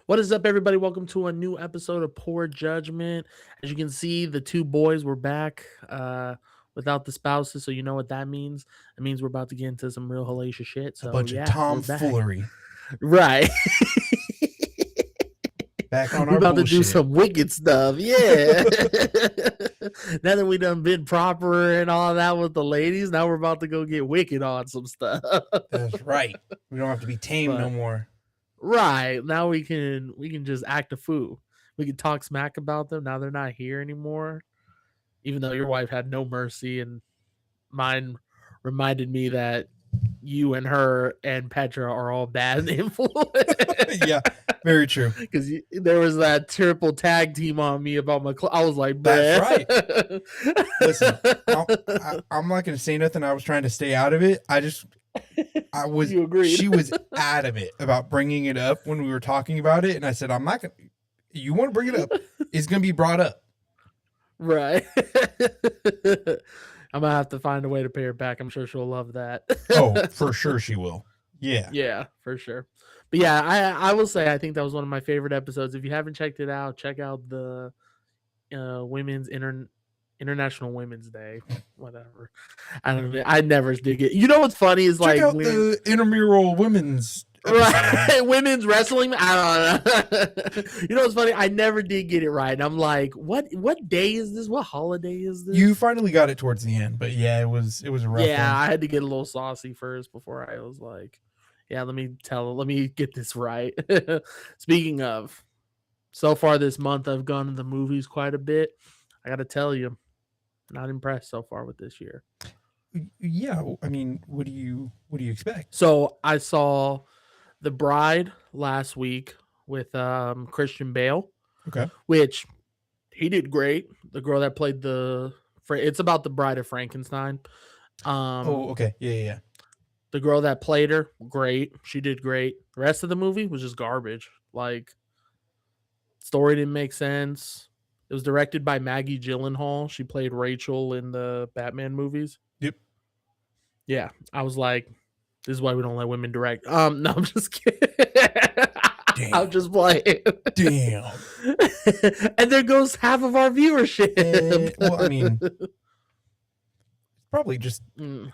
What is up, everybody? Welcome to a new episode of Poor Judgment. As you can see, the two boys were back without the spouses, so you know what that means. It means we're about to get into some real hellacious shit. A So bunch of yeah, we're back. tomfoolery. Right. Back on We're our about to do bullshit. some wicked stuff. Yeah. Now that we done been proper and all that with the ladies, now we're about to go get wicked on some stuff. That's right. We don't have to be tame no But more. right now we can just act a fool. We can talk smack about them. Now they're not here anymore. Even though your wife had no mercy, and mine reminded me that you and her and Petra are all bad influence. Yeah, very true. Because there was that triple tag team on me about my I was like, That's right. bruh. Listen, I'm not going to say nothing. I was trying to stay out of it. You agreed. She was adamant about bringing it up when we were talking about it. And I said, I'm not going to, you want to bring it up, it's going to be brought up. Right. I'm gonna have to find a way to pay her back. I'm sure she'll love that. Oh, for sure she will. Yeah. Yeah, for sure. But yeah, I will say I think that was one of my favorite episodes. If you haven't checked it out, check out the International Women's Day. Whatever. I don't know. I never did it. You know what's funny is Check like out the intramural women's right, women's wrestling. I don't know. You know what's funny? I never did get it right. And I'm like, what day is this? What holiday is this? You finally got it towards the end, but yeah, it was a rough one. I had to get a little saucy first before I was like, yeah, let me get this right. Speaking of, so far this month I've gone to the movies quite a bit. I gotta tell you, not impressed so far with this year. Yeah, I mean, what do you expect? So I saw The Bride last week with Christian Bale. Okay. Which he did great. The girl that played it's about the Bride of Frankenstein. Okay. Yeah. The girl that played her, great. She did great. The rest of the movie was just garbage. Like, story didn't make sense. It was directed by Maggie Gyllenhaal. She played Rachel in the Batman movies. Yep. Yeah, I was like, this is why we don't let women direct. No, I'm just kidding. I'm just playing. Damn. And there goes half of our viewership. Well, I mean, it's probably just your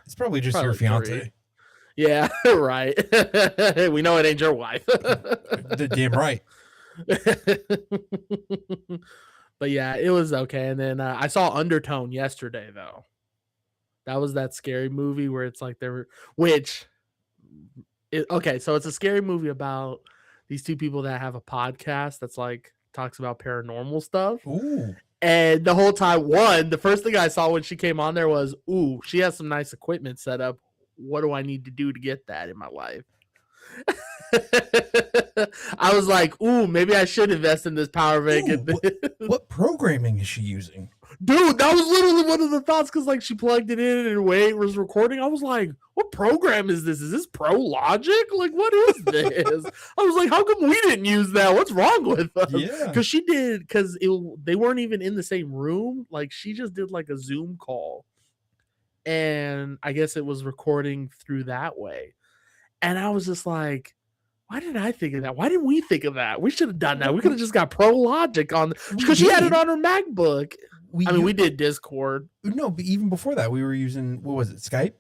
fiance. 3. Yeah, right. We know it ain't your wife. Damn right. But yeah, it was okay. And then I saw Undertone yesterday, though. That was that scary movie where it's like okay, so it's a scary movie about these two people that have a podcast that's like talks about paranormal stuff. Ooh. And the whole time, the first thing I saw when she came on there was, ooh, she has some nice equipment set up. What do I need to do to get that in my life? I was like, ooh, maybe I should invest in this power bank. What programming is she using? Dude, that was literally one of the thoughts, because like she plugged it in and way it was recording. I was like, what program is this? Is this Pro Logic? Like, what is this? I was like, how come we didn't use that? What's wrong with us? Yeah. Because they weren't even in the same room. Like, she just did like a Zoom call. And I guess it was recording through that way. And I was just like, why didn't I think of that? Why didn't we think of that? We should have done that. We could have just got Pro Logic on, because she had it on her MacBook. We did Discord. No, but even before that, we were using, what was it, Skype?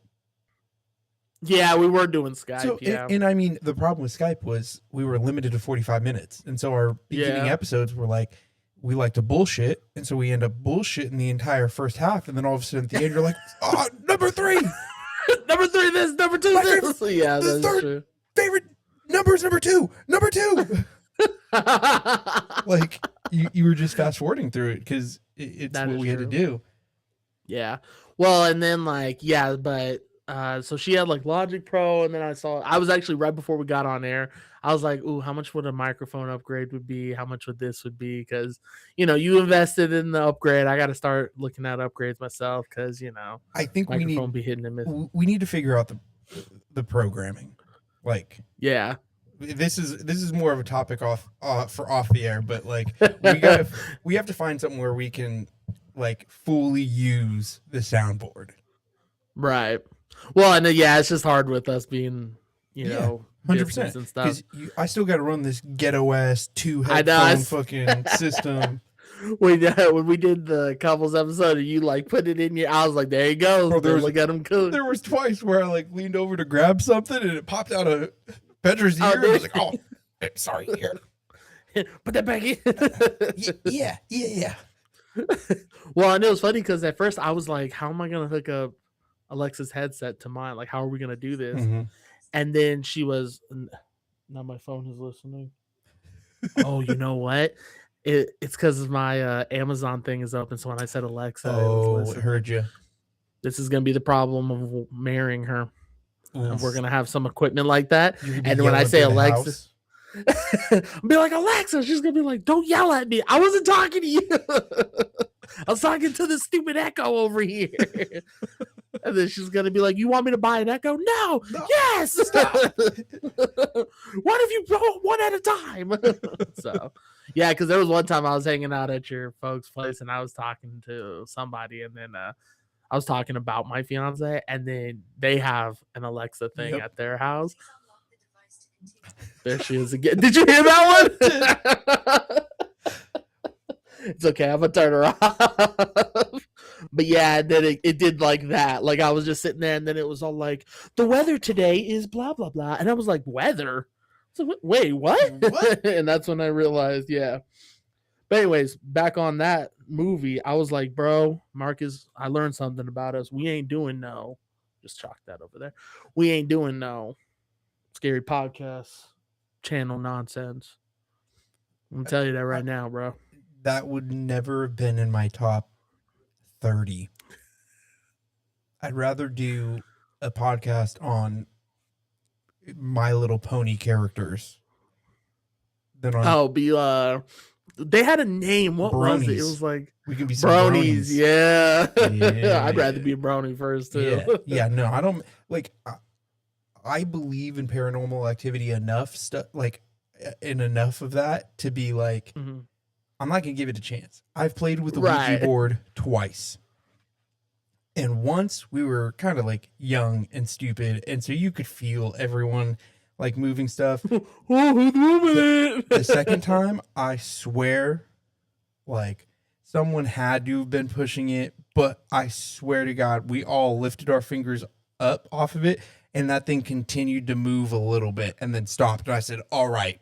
Yeah, we were doing Skype. So, yeah. And I mean, the problem with Skype was we were limited to 45 minutes. And so our beginning episodes were like, we like to bullshit. And so we end up bullshitting the entire first half. And then all of a sudden at the end, you're like, oh, number 3. Number 3, this, number 2, this. Favorite, yeah, that's true. Favorite numbers, number 2. Like, you were just fast forwarding through it because it's what we had to do. Yeah. Well, and then so she had like Logic Pro, and then I was actually right before we got on air. I was like, ooh, how much would a microphone upgrade would be? How much would this would be? Because, you invested in the upgrade. I got to start looking at upgrades myself because, I think we need to figure out the programming. Like, yeah. This is more of a topic off the air, but like we have to find something where we can like fully use the soundboard. Right. Well, and it's just hard with us being, distance 100%. and stuff. Because I still got to run this ghetto ass 2 I know. headphone fucking system. When we did the couples episode and you like put it in your, I was like, there you go. Bro, Look at him cook. There was twice where I like leaned over to grab something and it popped out of Petra's ear. And I was like, oh, sorry, here. Put that back in. Yeah. Well, and it was funny because at first I was like, how am I going to hook up Alexa's headset to mine? Like, how are we going to do this? Mm-hmm. And then she was, now my phone is listening. Oh, you know what? It's because my Amazon thing is open. So when I said Alexa, it heard you. This is going to be the problem of marrying her. And we're going to have some equipment like that. And when I say Alexa, I'll be like, Alexa, she's going to be like, don't yell at me. I wasn't talking to you. I was talking to this stupid Echo over here. And then she's going to be like, you want me to buy an Echo? No. Yes. Stop. What if you go one at a time? So, yeah, because there was one time I was hanging out at your folks' place and I was talking to somebody, and then I was talking about my fiance, and then they have an Alexa thing at their house. There she is again. Did you hear that one? It's okay. I'm going to turn her off. But yeah, then it did like that. Like I was just sitting there, and then it was all like, the weather today is blah, blah, blah. And I was like, weather? So, wait, what? And that's when I realized, yeah. But anyways, back on that movie, I was like, bro, Marcus, I learned something about us. We ain't doing no. Just chalk that over there. We ain't doing no scary podcast channel nonsense. I'm gonna tell you that right now, bro. That would never have been in my top 30. I'd rather do a podcast on My Little Pony characters than on they had a name. What bronies. Was it? It was like we could be some bronies. Yeah. Yeah. I'd rather be a brony first too. Yeah, no, I don't like. I believe in paranormal activity enough stuff, like in enough of that to be like, I'm not gonna give it a chance. I've played with the Ouija board twice. And once we were kind of like young and stupid, and so you could feel everyone like moving stuff. Who's moving it? The second time, I swear, like someone had to have been pushing it, but I swear to God, we all lifted our fingers up off of it, and that thing continued to move a little bit and then stopped. And I said, all right,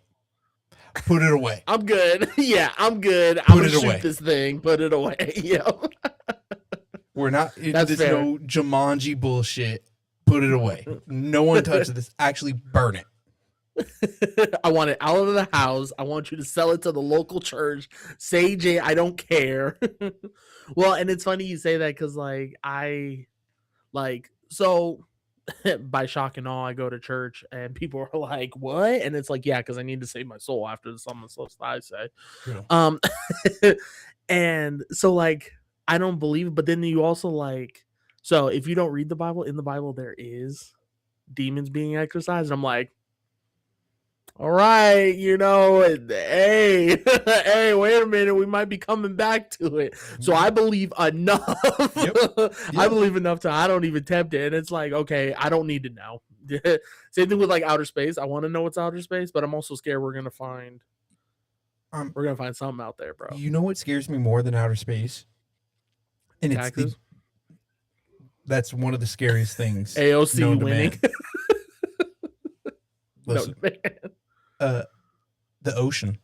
put it away. I'm good. Yeah, I'm good. I'm going to shoot this thing. Put it away. Yep. We're not into this no Jumanji bullshit. Put it away. No one touches this. Actually burn it. I want it out of the house. I want you to sell it to the local church. Sage it. I don't care. Well, and it's funny you say that because so by shock and awe, I go to church and people are like, what? And it's like, yeah, because I need to save my soul after some of the stuff I say. Yeah. And so like, I don't believe it, but then you also like, so if you don't read the Bible, in the Bible there is demons being exorcised. I'm like, all right, hey, hey, wait a minute, we might be coming back to it. So I believe enough. Yep. I believe enough to I don't even tempt it. And it's like, okay, I don't need to know. Same thing with like outer space. I want to know what's outer space, but I'm also scared we're gonna find something out there, bro. You know what scares me more than outer space? And that's one of the scariest things. AOC winning. Listen, the ocean.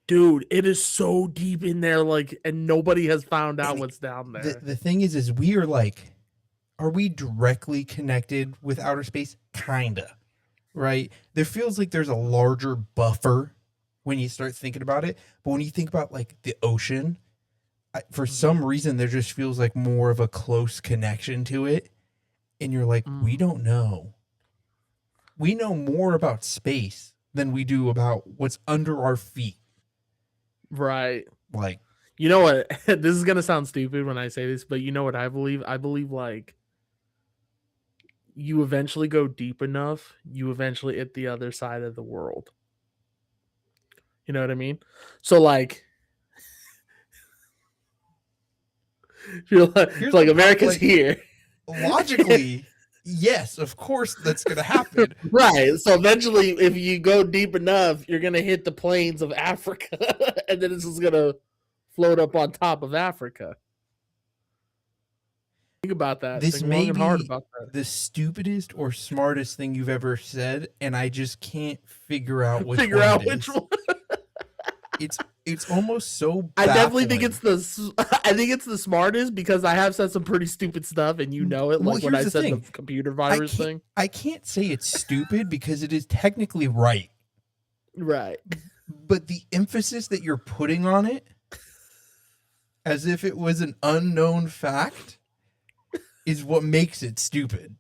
Dude, it is so deep in there, like, and nobody has found out what's down there. The thing is we are like, are we directly connected with outer space? Kinda, right? There feels like there's a larger buffer when you start thinking about it. But when you think about like the ocean, for some reason, there just feels like more of a close connection to it. And you're like, we don't know. We know more about space than we do about what's under our feet. Right. Like, you know what? This is going to sound stupid when I say this, but you know what I believe? I believe like you eventually go deep enough, you eventually hit the other side of the world. You know what I mean? So like, you're like America's like, here. Logically, Yes, of course that's going to happen. Right. So eventually, if you go deep enough, you're going to hit the plains of Africa, and then it's just going to float up on top of Africa. Think about that. This Think may long and hard be about that. the stupidest or smartest thing you've ever said, and I just can't figure out which Figure one out it which is. one. It's almost so I definitely think baffling. it's the smartest because I have said some pretty stupid stuff, and you know it. Well, Like when I here's the said thing. the computer virus thing. I can't say it's stupid because it is technically right. Right. But the emphasis that you're putting on it, as if it was an unknown fact, is what makes it stupid.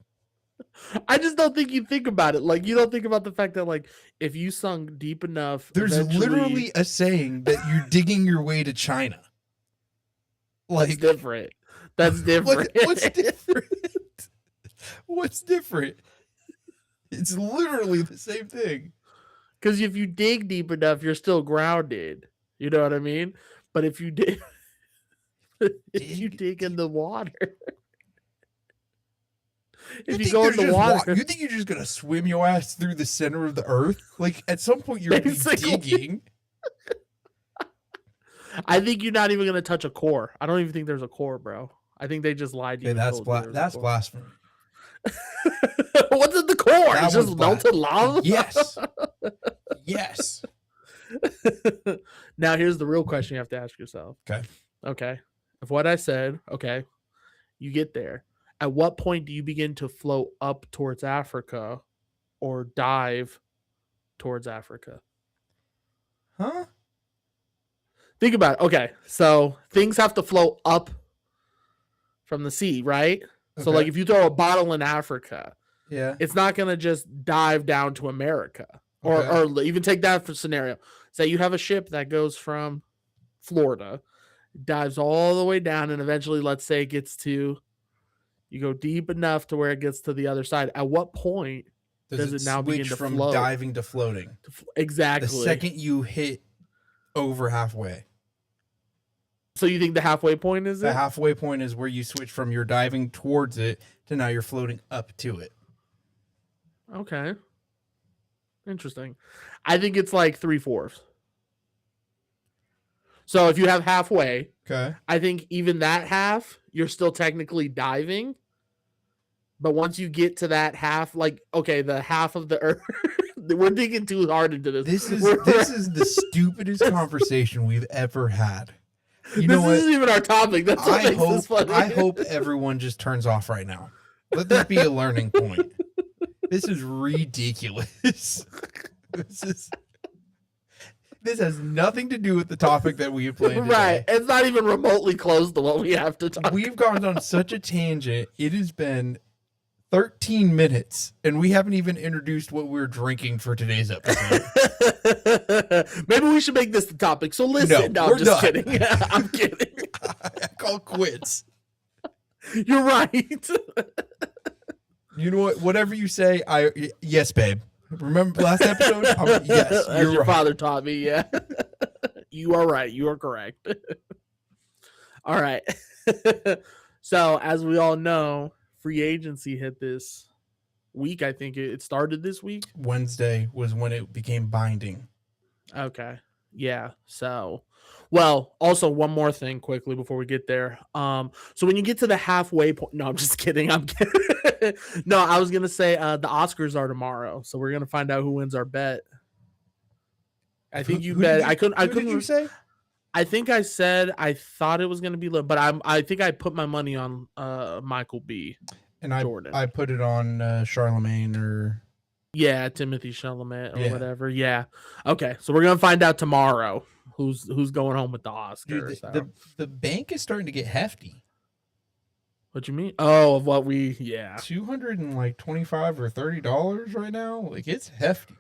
I just don't think you think about it. Like you don't think about the fact that like if you sunk deep enough, There's literally a saying that you're digging your way to China. Like that's different. That's different. What's different? What's different? It's literally the same thing. Because if you dig deep enough, you're still grounded. You know what I mean? But if you dig, you dig in the water. If you go in the water, you think you're just gonna swim your ass through the center of the earth? Like at some point you're digging. I think you're not even gonna touch a core. I don't even think there's a core, bro. I think they just lied to you. That's blasphemy. What's in the core? It's just melted lava? Yes. Yes. Now here's the real question you have to ask yourself. Okay. If what I said, okay, you get there. At what point do you begin to float up towards Africa or dive towards Africa? Huh? Think about it. Okay, so things have to float up from the sea, right? Okay. So like if you throw a bottle in Africa, it's not going to just dive down to America. Or even take that for scenario. Say you have a ship that goes from Florida, dives all the way down, and eventually, let's say, you go deep enough to where it gets to the other side. At what point does it now begin to from float? Diving to floating? Exactly. The second you hit over halfway. So you think the halfway point is the halfway point is where you switch from your diving towards it to now you're floating up to it. Okay. Interesting. I think it's like 3/4. So if you have halfway, I think even that half, you're still technically diving. But once you get to that half, like, okay, the half of the earth, we're digging too hard into this. This is the stupidest conversation we've ever had. You know this isn't even our topic. That's what makes this funny. I hope everyone just turns off right now. Let this be a learning point. This is ridiculous. This has nothing to do with the topic that we have planned today. Right. It's not even remotely close to what we have to talk about. We've gone on such a tangent. It has been 13 minutes, and we haven't even introduced what we're drinking for today's episode. Maybe we should make this the topic. So listen. No, I'm just kidding. I'm kidding. I call quits. You're right. You know what? Whatever you say, yes, babe. Remember last episode? Yes, as your father taught me. Yeah, you are right. You are correct. All right. So, as we all know, free agency hit this week. I think it started this week. Wednesday was when it became binding. Okay. Yeah. So, well, also one more thing quickly before we get there. So when you get to the halfway point, no, I'm just kidding. I'm kidding. No, I was going to say the Oscars are tomorrow. So we're going to find out who wins our bet. I think you bet. I couldn't. Did you say? I think I said I thought it was going to be low, but I think I put my money on Michael B. And Jordan. I put it on Charlemagne or Timothy Chalamet or whatever. Yeah. Okay, so we're gonna find out tomorrow who's going home with the Oscars. Dude, the bank is starting to get hefty. What you mean? Oh, of what we $225 or $30 right now. Like it's hefty.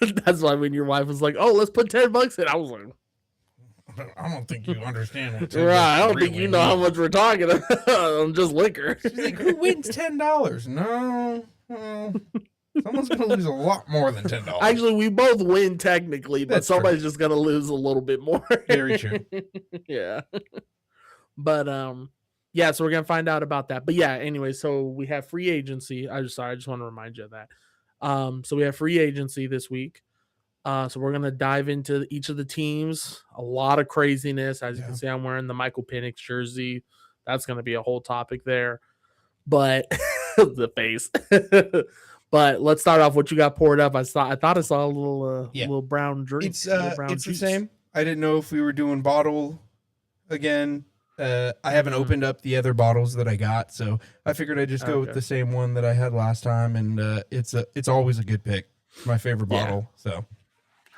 That's why when your wife was like, "Oh, let's put $10 in," I was like, I don't think you understand what right. I don't think you know how much we're talking about on just liquor. She's like, who wins $10? No. Someone's going to lose a lot more than $10. Actually, we both win technically, but somebody's just going to lose a little bit more. Very true. Yeah. But Yeah, so we're gonna find out about that. But yeah, anyway, so we have free agency. I just want to remind you of that. So we have free agency this week. So we're gonna dive into each of the teams. A lot of craziness. As you can see, I'm wearing the Michael Penix jersey. That's gonna be a whole topic there. But the face. But let's start off what you got poured up. I thought I saw a little brown drink. It's the same. I didn't know if we were doing bottle again. I haven't opened up the other bottles that I got, so I figured I'd just go with the same one that I had last time, and it's always a good pick. My favorite bottle. So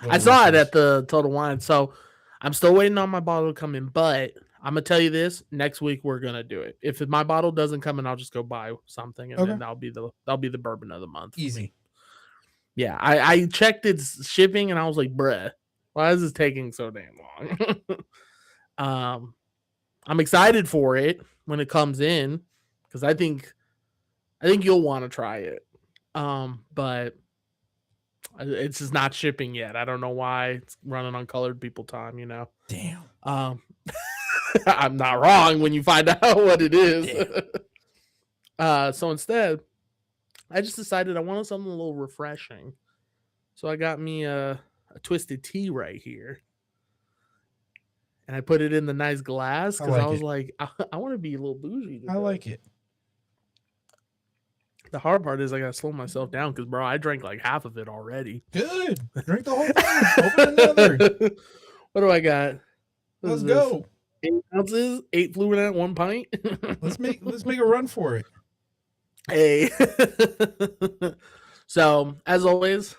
I saw it at the Total Wine, so I'm still waiting on my bottle to come in. But I'm gonna tell you this: next week we're gonna do it. If my bottle doesn't come in, I'll just go buy something, and then that'll be the bourbon of the month. Easy. Yeah, I checked its shipping, and I was like, bruh, why is this taking so damn long? I'm excited for it when it comes in because I think you'll want to try it. But it's just not shipping yet. I don't know why. It's running on colored people time, Damn. I'm not wrong when you find out what it is. So instead, I just decided I wanted something a little refreshing. So I got me a twisted tea right here. And I put it in the nice glass because I was like, I want to be a little bougie today. I like it. The hard part is I got to slow myself down because, bro, I drank like half of it already. Good. Drink the whole thing. Open another. What do I got? Let's go. 8 ounces, 8 fluid at 1 pint. Let's make a run for it. Hey. So, as always,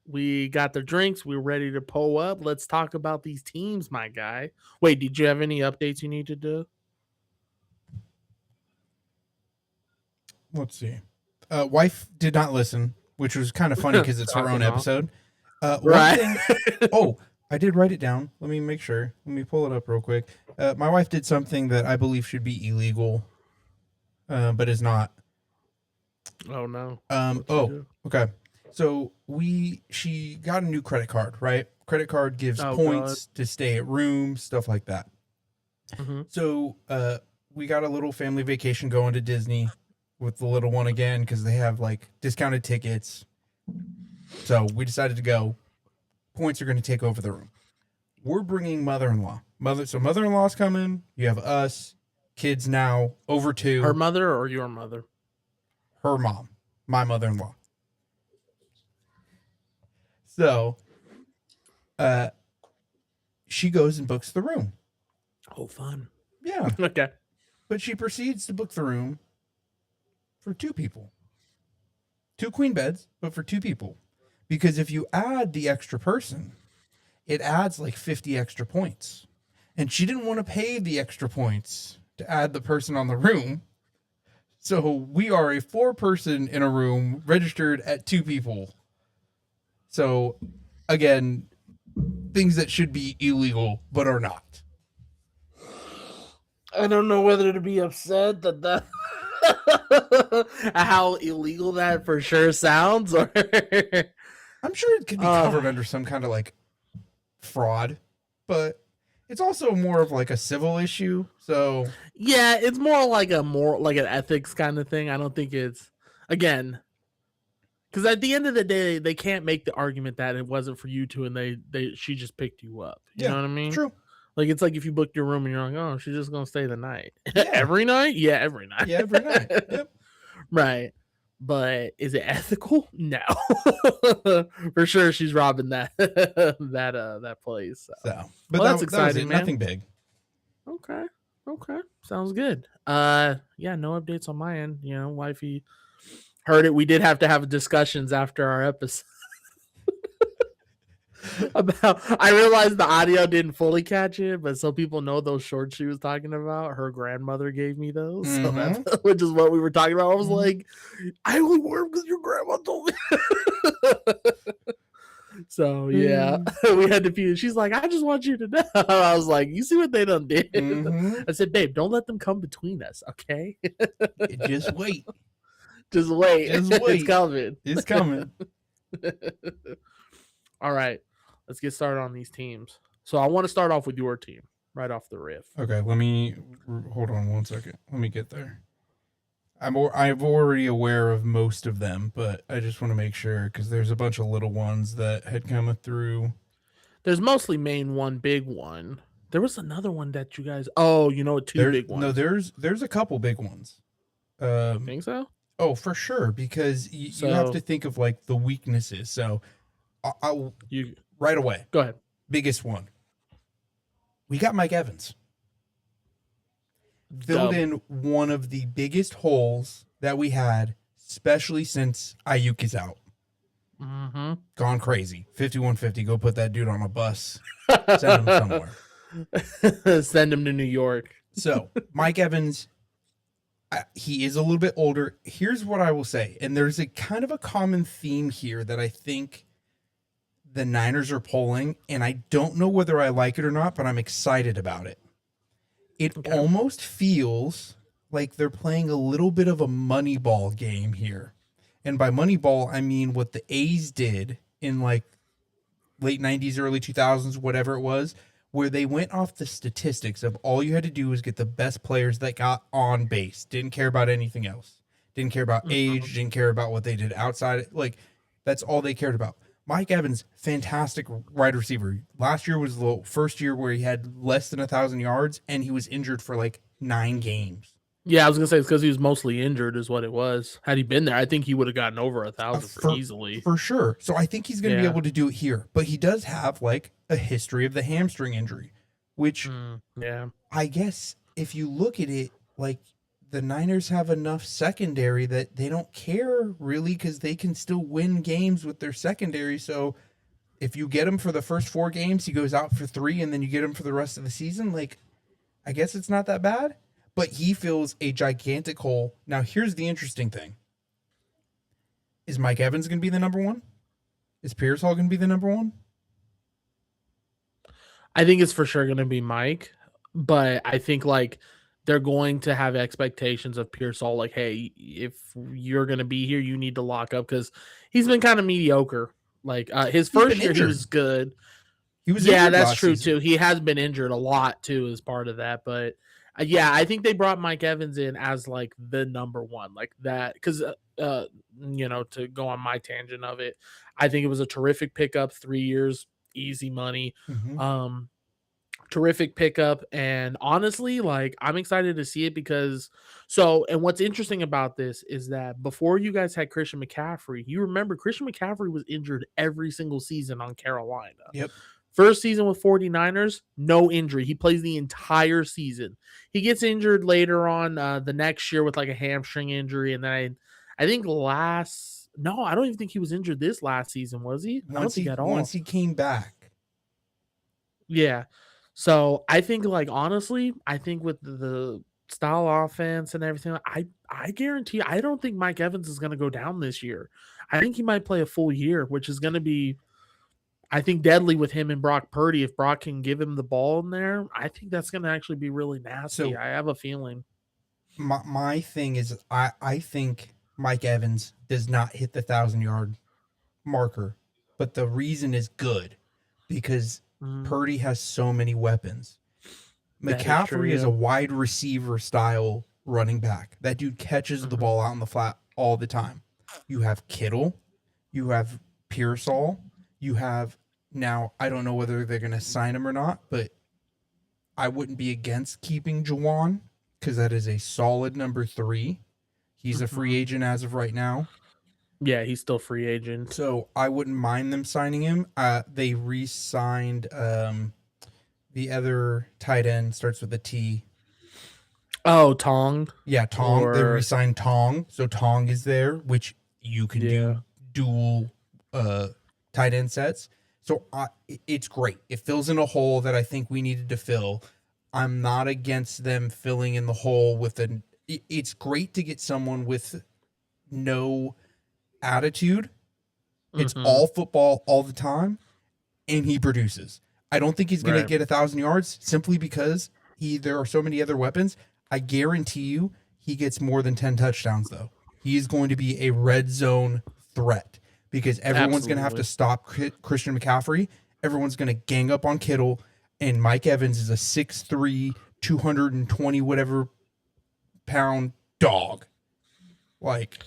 we got the drinks. We're ready to pull up. Let's talk about these teams, my guy. Wait, did you have any updates you need to do? Let's see. Wife did not listen, which was kind of funny because it's her own episode. Right. I did write it down. Let me make sure. Let me pull it up real quick. My wife did something that I believe should be illegal, but is not. Oh, no. Okay. So she got a new credit card, right? Credit card gives points to stay at rooms, stuff like that. Mm-hmm. So we got a little family vacation going to Disney with the little one again because they have like discounted tickets. So we decided to go. Points are going to take over the room. We're bringing mother-in-law. Mother-in-law's coming. You have us, kids now, over 2. Her mother or your mother? Her mom, my mother-in-law. So, she goes and books the room. Oh, fun. Yeah. Okay. But she proceeds to book the room for 2 people. 2 queen beds, but for 2 people. Because if you add the extra person, it adds like 50 extra points. And she didn't want to pay the extra points to add the person on the room. So we are a 4-person in a room registered at 2 people. So, again, things that should be illegal, but are not. I don't know whether to be upset that how illegal that for sure sounds, or I'm sure it could be covered under some kind of like fraud, but it's also more of like a civil issue. So yeah, it's more like an ethics kind of thing. I don't think it's, again, because at the end of the day, they can't make the argument that it wasn't for you two and she just picked you up. You know what I mean? True. Like, it's like if you booked your room and you're like, oh, she's just gonna stay the night. Yeah. Every night? Yeah, every night. Yeah, every night. Yep. Right. But is it ethical? No. For sure she's robbing that place. So but that's exciting, man. Nothing big. Okay. Sounds good. Yeah, no updates on my end. Wifey heard it. We did have to have discussions after our episode. I realized the audio didn't fully catch it, but so people know those shorts she was talking about, her grandmother gave me those. Mm-hmm. So that's, which is what we were talking about. I was like, I only wore them because your grandma told me. So yeah, we had to feed. She's like, I just want you to know. I was like, you see what they done did? Mm-hmm. I said, babe, don't let them come between us, okay? Just wait. Just wait. It's coming. It's coming. All right. Let's get started on these teams. So I want to start off with your team. right off the riff. Okay, let me hold on one second. Let me get there. I'm already aware of most of them, but I just want to make sure because there's a bunch of little ones that had come through. There's mostly main one, big one. There was another one that you guys. Oh, you know, two There's big no, ones. there's a couple big ones. You think so? Oh, for sure, because you have to So think of like the weaknesses. So, I'll you right away. go ahead. Biggest one. We got Mike Evans. Filled Dub. in one of the biggest holes that we had, especially since Ayuk is out. Mm-hmm. Gone crazy. 5150. Go put that dude on a bus. Send him somewhere. Send him to New York. So, Mike Evans, he is a little bit older. Here's what I will say. And there's a kind of a common theme here that I think the Niners are pulling. And I don't know whether I like it or not, but I'm excited about it. It almost feels like they're playing a little bit of a Moneyball game here. And by Moneyball, I mean what the A's did in like late 90s, early 2000s, whatever it was, where they went off the statistics of all you had to do was get the best players that got on base. Didn't care about anything else. Didn't care about age. Didn't care about what they did outside. Like, that's all they cared about. Mike Evans, fantastic wide receiver. Last year was the first year where he had less than 1,000 yards, and he was injured for like 9 games. Yeah, I was gonna say it's because he was mostly injured, is what it was. Had he been there, I think he would have gotten over 1,000 for easily. For sure. So I think he's going to be able to do it here. But he does have like a history of the hamstring injury, which I guess if you look at it, like the Niners have enough secondary that they don't care really because they can still win games with their secondary. So if you get him for the first 4 games, he goes out for 3, and then you get him for the rest of the season. Like, I guess it's not that bad, but he fills a gigantic hole. Now, here's the interesting thing. Is Mike Evans going to be the number 1? Is Pearsall going to be the number 1? I think it's for sure going to be Mike, but I think like they're going to have expectations of Pearsall. Like, hey, if you're going to be here, you need to lock up because he's been kind of mediocre. Like his first year, he was good. He was that's true too. He has been injured a lot too as part of that, but I think they brought Mike Evans in as like the number 1, like that because to go on my tangent of it, I think it was a terrific pickup. 3 years, easy money. Terrific pickup, and honestly, like I'm excited to see it because and what's interesting about this is that before you guys had Christian McCaffrey, you remember Christian McCaffrey was injured every single season on Carolina. Yep. First season with 49ers, no injury. He plays the entire season. He gets injured later on the next year with like a hamstring injury, and then I think I don't even think he was injured this last season, was he? I don't think at all. Once he came back. Yeah. So I think, like, honestly, I think with the style offense and everything, I guarantee I don't think Mike Evans is going to go down this year. I think he might play a full year, which is going to be, I think, deadly with him and Brock Purdy. If Brock can give him the ball in there, I think that's going to actually be really nasty. I have a feeling. My thing is, I think Mike Evans does not hit the 1,000-yard marker, but the reason is good because Purdy has so many weapons. McCaffrey is a wide receiver style running back. That dude catches the ball out in the flat all the time. You have Kittle, you have Pearsall, you have now, I don't know whether they're going to sign him or not, but I wouldn't be against keeping Juwan because that is a solid number 3. He's a free agent as of right now. Yeah, he's still free agent. So I wouldn't mind them signing him. They re-signed the other tight end, starts with a T. Oh, Tong. Yeah, Tong. They re-signed Tong. So Tong is there, which you can do dual tight end sets. So it's great. It fills in a hole that I think we needed to fill. I'm not against them filling in the hole with it's great to get someone with no attitude. It's all football all the time, and he produces. I don't think he's going to get 1,000 yards simply because there are so many other weapons. I guarantee you he gets more than 10 touchdowns, though. He is going to be a red zone threat because everyone's going to have to stop Christian McCaffrey. Everyone's going to gang up on Kittle. and Mike Evans is a 6'3", 220 whatever pound dog. Like,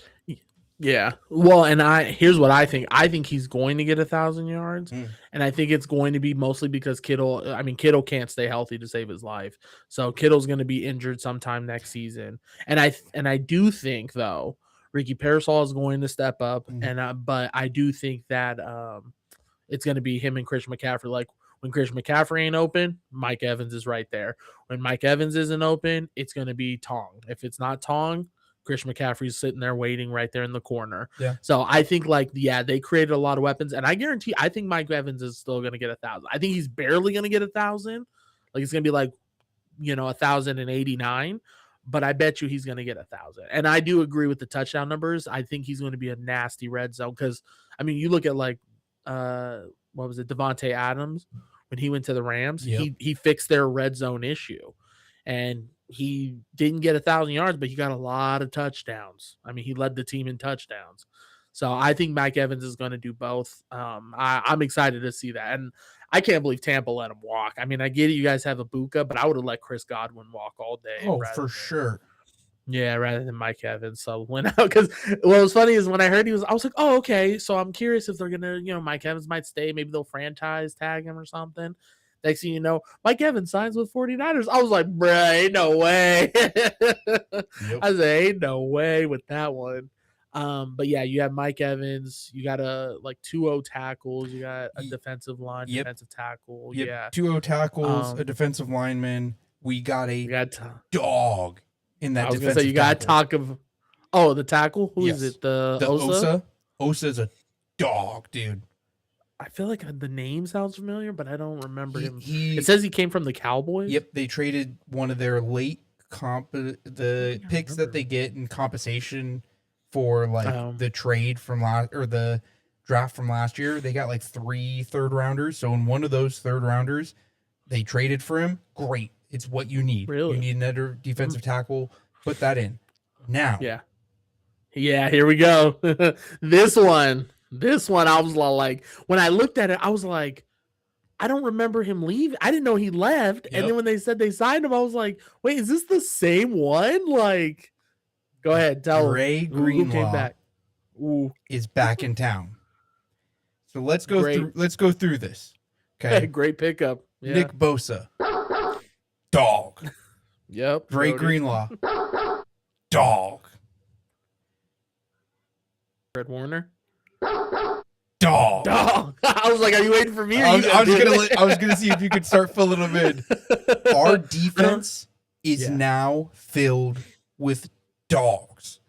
yeah. Well, and here's what I think. I think he's going to get 1,000 yards, mm, and I think it's going to be mostly because Kittle. I mean, Kittle can't stay healthy to save his life, so Kittle's going to be injured sometime next season. And I do think though, Ricky Parasol is going to step up, and but I do think that it's going to be him and Chris McCaffrey. Like when Chris McCaffrey ain't open, Mike Evans is right there. When Mike Evans isn't open, it's going to be Tong. If it's not Tong, Chris McCaffrey's sitting there waiting right there in the corner. Yeah. So I think they created a lot of weapons, and I guarantee I think Mike Evans is still going to get 1,000. I think he's barely going to get 1,000. Like it's going to be like 1,089. But I bet you he's going to get 1,000. And I do agree with the touchdown numbers. I think he's going to be a nasty red zone because I mean you look at like what was it, Devontae Adams when he went to the Rams. Yep. He fixed their red zone issue, and he didn't get 1,000 yards, but he got a lot of touchdowns. I mean, he led the team in touchdowns. So I think Mike Evans is going to do both. I'm excited to see that, and I can't believe Tampa let him walk. I mean, I get it, you guys have Ibuka, but I would have let Chris Godwin walk all day. Oh, for sure. Yeah, rather than Mike Evans. So went out because what was funny is when I heard I was like, oh, okay. So I'm curious if they're gonna, Mike Evans might stay. Maybe they'll franchise tag him or something. Next thing you know, Mike Evans signs with 49ers. I was like, bruh, ain't no way. Yep. I was like, ain't no way with that one. But yeah, you have Mike Evans. You got like 2-0 tackles. You got a defensive line, defensive tackle. Yep. Yeah, 2-0 tackles, a defensive lineman. We got a dog in that. I was gonna say you got to talk of. Oh, the tackle. Who is it? The Osa. Osa's a dog, dude. I feel like the name sounds familiar, but I don't remember him. It says he came from the Cowboys. Yep, they traded one of their late picks that they get in compensation for like the trade from the draft from last year. They got like 3 third-rounders. So in one of those third-rounders, they traded for him. Great. It's what you need. Really? You need another defensive tackle. Put that in. Now. Yeah, here we go. This one, I was like, when I looked at it, I was like, I don't remember him leaving. I didn't know he left. Yep. And then when they said they signed him, I was like, wait, is this the same one? Like, go ahead, tell Ray Greenlaw who came back. Is back in town. So let's go through this. Okay. Great pickup. Yeah. Nick Bosa. Dog. Yep. Ray Greenlaw. Dog. Fred Warner. Dog. I was like, are you waiting for me? I was gonna see if you could start filling them in. Our defense is now filled with dogs.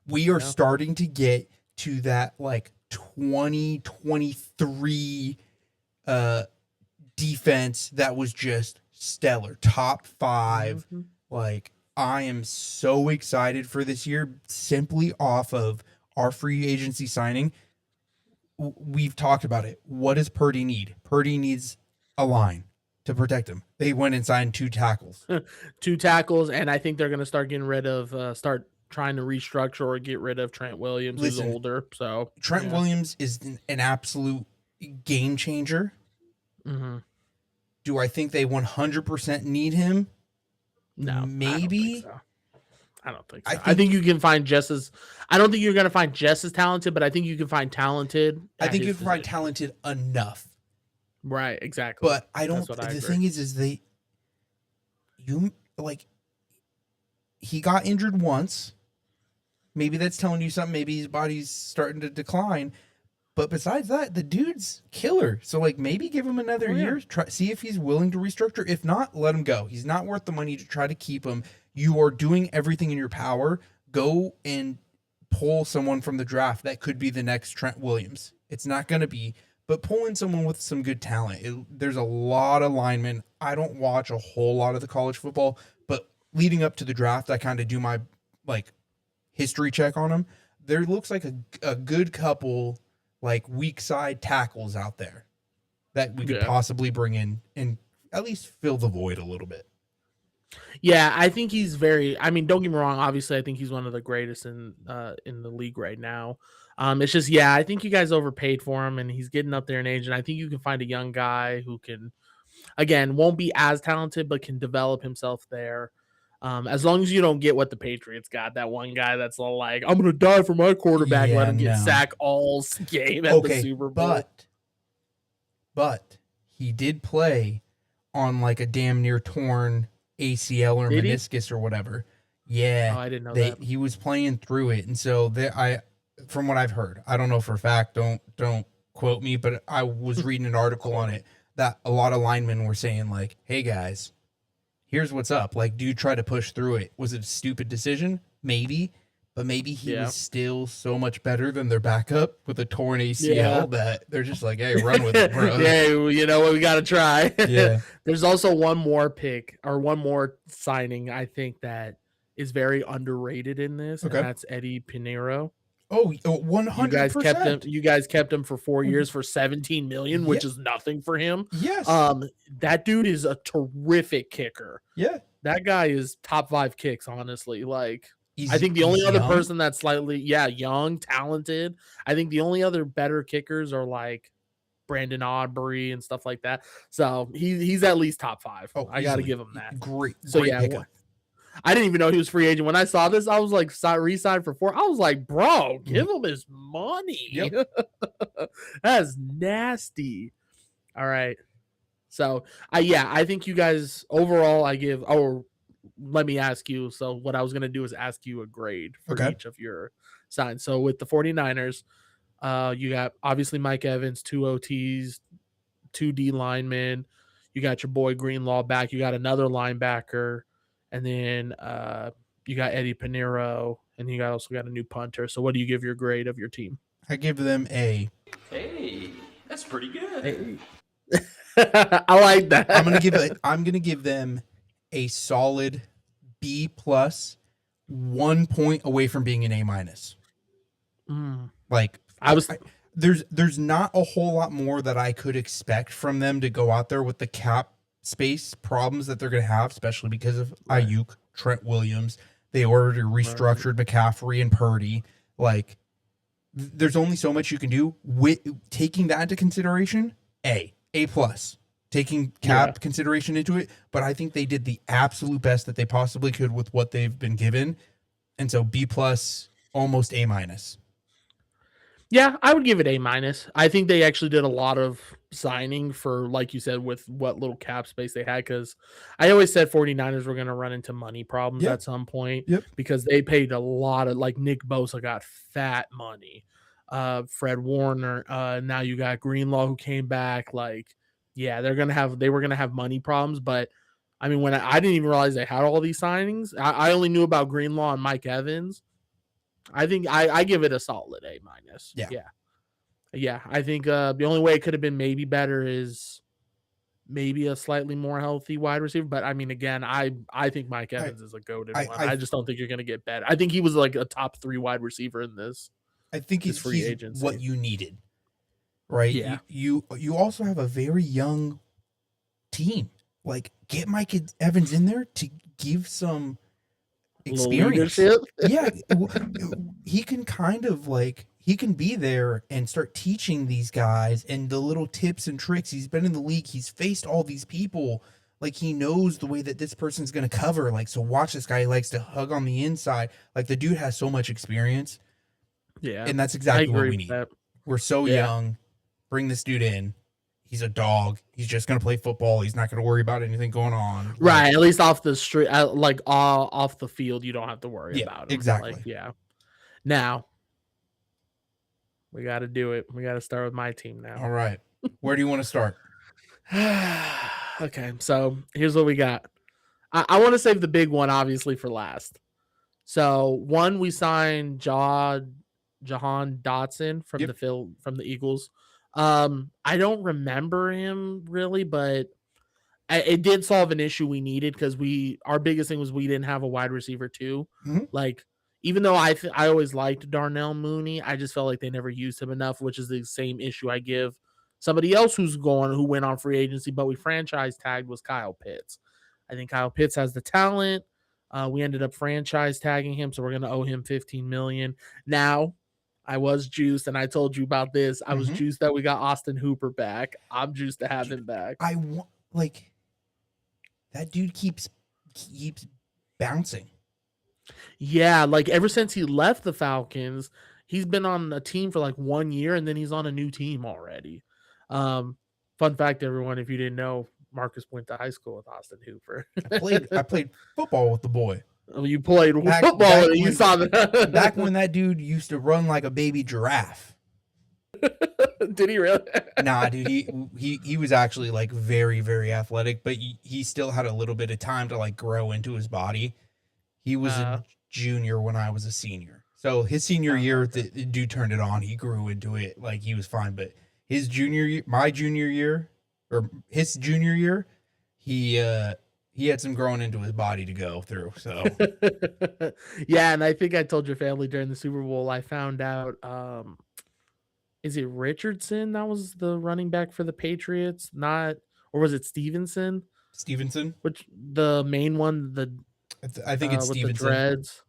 We are starting to get to that like 2023 defense that was just stellar. Top 5. Mm-hmm. Like, I am so excited for this year simply off of our free agency signing. We've talked about it. What does Purdy need? Purdy needs a line to protect him. They went and signed 2 tackles. 2 tackles, and I think they're going to start getting rid of, start trying to restructure or get rid of Trent Williams, who's older. So Trent Williams is an absolute game changer. Mm-hmm. Do I think they 100% need him? No, maybe. I don't think so. I think you can find just as. I don't think you're going to find just as talented, but I think you can find talented. I think you can find talented enough. Right, exactly. But I don't. The thing is he got injured once. Maybe that's telling you something. Maybe his body's starting to decline. But besides that, the dude's killer. So like maybe give him another year. See if he's willing to restructure. If not, let him go. He's not worth the money to try to keep him. You are doing everything in your power. Go and pull someone from the draft that could be the next Trent Williams. It's not going to be, but pull in someone with some good talent. There's a lot of linemen. I don't watch a whole lot of the college football, but leading up to the draft, I kind of do my like history check on them. There looks like a good couple like weak side tackles out there that we could possibly bring in and at least fill the void a little bit. Yeah, I think he's I mean, don't get me wrong. Obviously, I think he's one of the greatest in the league right now. It's just, I think you guys overpaid for him, and he's getting up there in age. And I think you can find a young guy who can again, won't be as talented, but can develop himself there. As long as you don't get what the Patriots got, that one guy that's all like, I'm going to die for my quarterback, let Yeah, him get no. sack all game at the Okay, Super Bowl. but he did play on like a damn near torn ACL or Did he? meniscus or whatever. Yeah, Oh, I didn't know that. he was playing through it, and so from what I've heard, I don't know for a fact. Don't quote me, but I was reading an article on it that a lot of linemen were saying like, "Hey guys, here's what's up. Like, do you try to push through it? Was it a stupid decision? Maybe, but maybe he was still so much better than their backup with a torn ACL that they're just like, hey, run with it, bro. Yeah, you know what? We got to try. Yeah. There's also one more pick or one more signing I think that is very underrated in this, and that's Eddie Pinheiro. Oh, 100%. You guys kept him for 4 years for 17 million, which is nothing for him. Yes. That dude is a terrific kicker. Yeah. That guy is top 5 kicks, honestly. Like, I think the only other person that's slightly, young, talented. I think the only other better kickers are like Brandon Aubrey and stuff like that. So he's at least top 5. I got to give him that. Great. So pickup. I didn't even know he was free agent. When I saw this, I was like, re-signed for 4. I was like, bro, give him his money. Yep. That's nasty. All right. So, I think you guys overall, let me ask you. So what I was going to do is ask you a grade for each of your signs. So with the 49ers, you got obviously Mike Evans, 2 OTs, 2 D linemen. You got your boy Greenlaw back. You got another linebacker. And then you got Eddie Pinheiro, and you also got a new punter. So what do you give your grade of your team? I give them a. Hey, that's pretty good. Hey. I like that. I'm gonna give them a solid B+, 1 point away from being an A-. Like there's not a whole lot more that I could expect from them to go out there with the cap space problems that they're going to have, especially because of Ayuk, Trent Williams. They already restructured McCaffrey and Purdy. Like, there's only so much you can do with taking that into consideration. A+, taking cap consideration into it. But I think they did the absolute best that they possibly could with what they've been given. And so B+, almost A-. Yeah, I would give it A-. I think they actually did a lot of signing for, like you said, with what little cap space they had, because I always said 49ers were going to run into money problems at some point because they paid a lot of, like, Nick Bosa got fat money. Fred Warner, now you got Greenlaw who came back. Like, yeah, they were going to have money problems, but I mean, when I didn't even realize they had all these signings. I only knew about Greenlaw and Mike Evans. I think I give it a solid A-. Yeah. I think the only way it could have been maybe better is maybe a slightly more healthy wide receiver. But I mean, again, I think Mike Evans is a goated one. I just don't think you're going to get better. I think he was like a top 3 wide receiver in this. I think he's free agency. What you needed, right? Yeah. You also have a very young team. Like, get Mike Evans in there to give some experience. Yeah, he can kind of like he can be there and start teaching these guys and the little tips and tricks. He's been in the league. He's faced all these people. Like, he knows the way that this person's going to cover. Like, so watch this guy. He likes to hug on the inside. Like, the dude has so much experience. Yeah. And that's exactly what we need. We're so young. Bring this dude in. He's a dog. He's just going to play football. He's not going to worry about anything going on. Right. At least off the street, like off the field, you don't have to worry about him. Exactly. Like, yeah. Now, we got to do it. We got to start with my team now. All right. Where do you want to start? Okay. So here's what we got. I want to save the big one, obviously, for last. So, one, we signed Jahan Dotson from the Eagles. I don't remember him really, but it did solve an issue we needed because our biggest thing was we didn't have a wide receiver too. Mm-hmm. Like, even though I always liked Darnell Mooney, I just felt like they never used him enough, which is the same issue I give somebody else who went on free agency, but we franchise tagged, was Kyle Pitts. I think Kyle Pitts has the talent. We ended up franchise tagging him, so we're going to owe him $15 million. Now, I was juiced, and I told you about this. I was juiced that we got Austin Hooper back. I'm juiced to have him back. like that dude keeps bouncing. Yeah, like ever since he left the Falcons, he's been on a team for like 1 year and then he's on a new team already. Fun fact, everyone, if you didn't know, Marcus went to high school with Austin Hooper. I played football with the boy. Oh, you played football and you saw that. Back when that dude used to run like a baby giraffe. Did he really? Nah, dude, he was actually like very, very athletic, but he still had a little bit of time to like grow into his body. He was a junior when I was a senior. So his senior year, the dude turned it on. He grew into it. Like he was fine. But his junior year, he had some growing into his body to go through. So yeah, and I think I told your family during the Super Bowl, I found out is it Richardson that was the running back for the Patriots? Or was it Stevenson? Stevenson? Which the main one, I think it's with Stevenson. the dreads.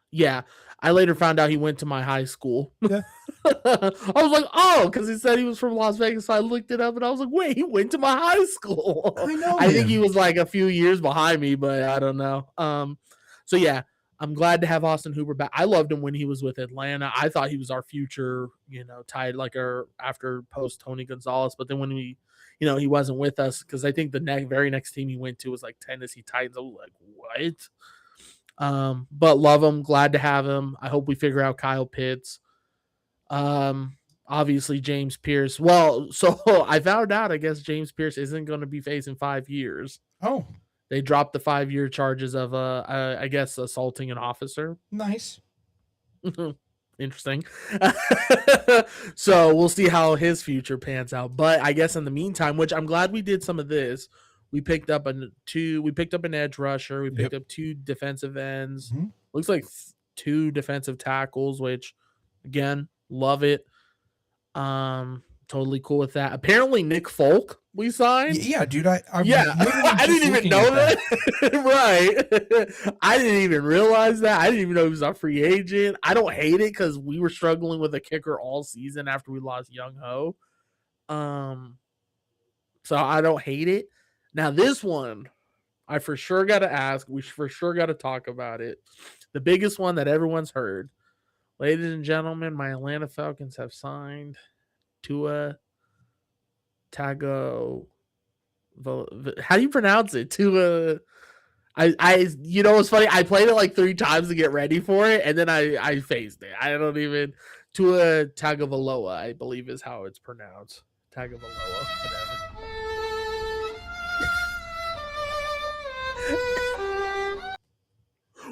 Yeah. I later found out he went to my high school. Yeah. I was like, oh, because he said he was from Las Vegas. So I looked it up and I was like, wait, he went to my high school. I know. I think he was like a few years behind me, but I don't know. So yeah, I'm glad to have Austin Hooper back. I loved him when he was with Atlanta. I thought he was our future, tied like after post Tony Gonzalez. But then when he wasn't with us, because I think the very next team he went to was like Tennessee Titans. I was like, what? But love him, glad to have him. I hope we figure out Kyle Pitts. Obviously James Pierce. Well, so I found out, I guess James Pierce isn't going to be facing 5 years. Oh, they dropped the 5-year charges of I guess assaulting an officer. Nice. Interesting. So we'll see how his future pans out. But I guess in the meantime, which I'm glad we did some of this, we picked up an edge rusher. We picked up 2 defensive ends. Mm-hmm. Looks like 2 defensive tackles, which again, love it. Totally cool with that. Apparently Nick Folk we signed. Yeah, dude. I didn't even know that. Right. I didn't even realize that. I didn't even know he was a free agent. I don't hate it because we were struggling with a kicker all season after we lost Young Ho. So I don't hate it. Now this one, I for sure got to ask. We for sure got to talk about it. The biggest one that everyone's heard. Ladies and gentlemen, my Atlanta Falcons have signed Tua Tago. How do you pronounce it? Tua. It's funny. I played it like 3 times to get ready for it, and then I phased it. I don't even. Tua Tagovailoa, I believe, is how it's pronounced. Tagovailoa, whatever.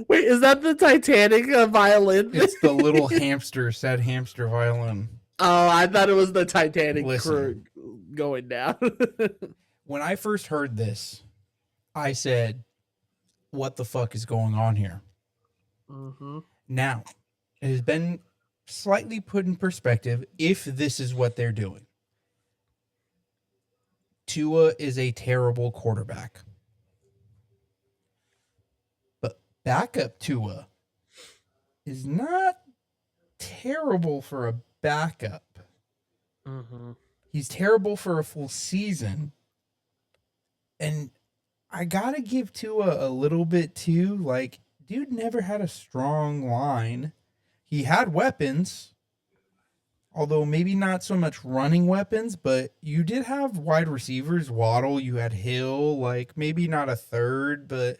Wait, is that the Titanic violin? It's the little sad hamster violin. Oh, I thought it was the Titanic crew going down. When I first heard this, I said, what the fuck is going on here? Mm-hmm. Now, it has been slightly put in perspective if this is what they're doing. Tua is a terrible quarterback. Backup Tua is not terrible for a backup. Mm-hmm. He's terrible for a full season. And I gotta give Tua a little bit too. Like, dude never had a strong line. He had weapons, although maybe not so much running weapons, but you did have wide receivers. Waddle, you had Hill, like maybe not a third, but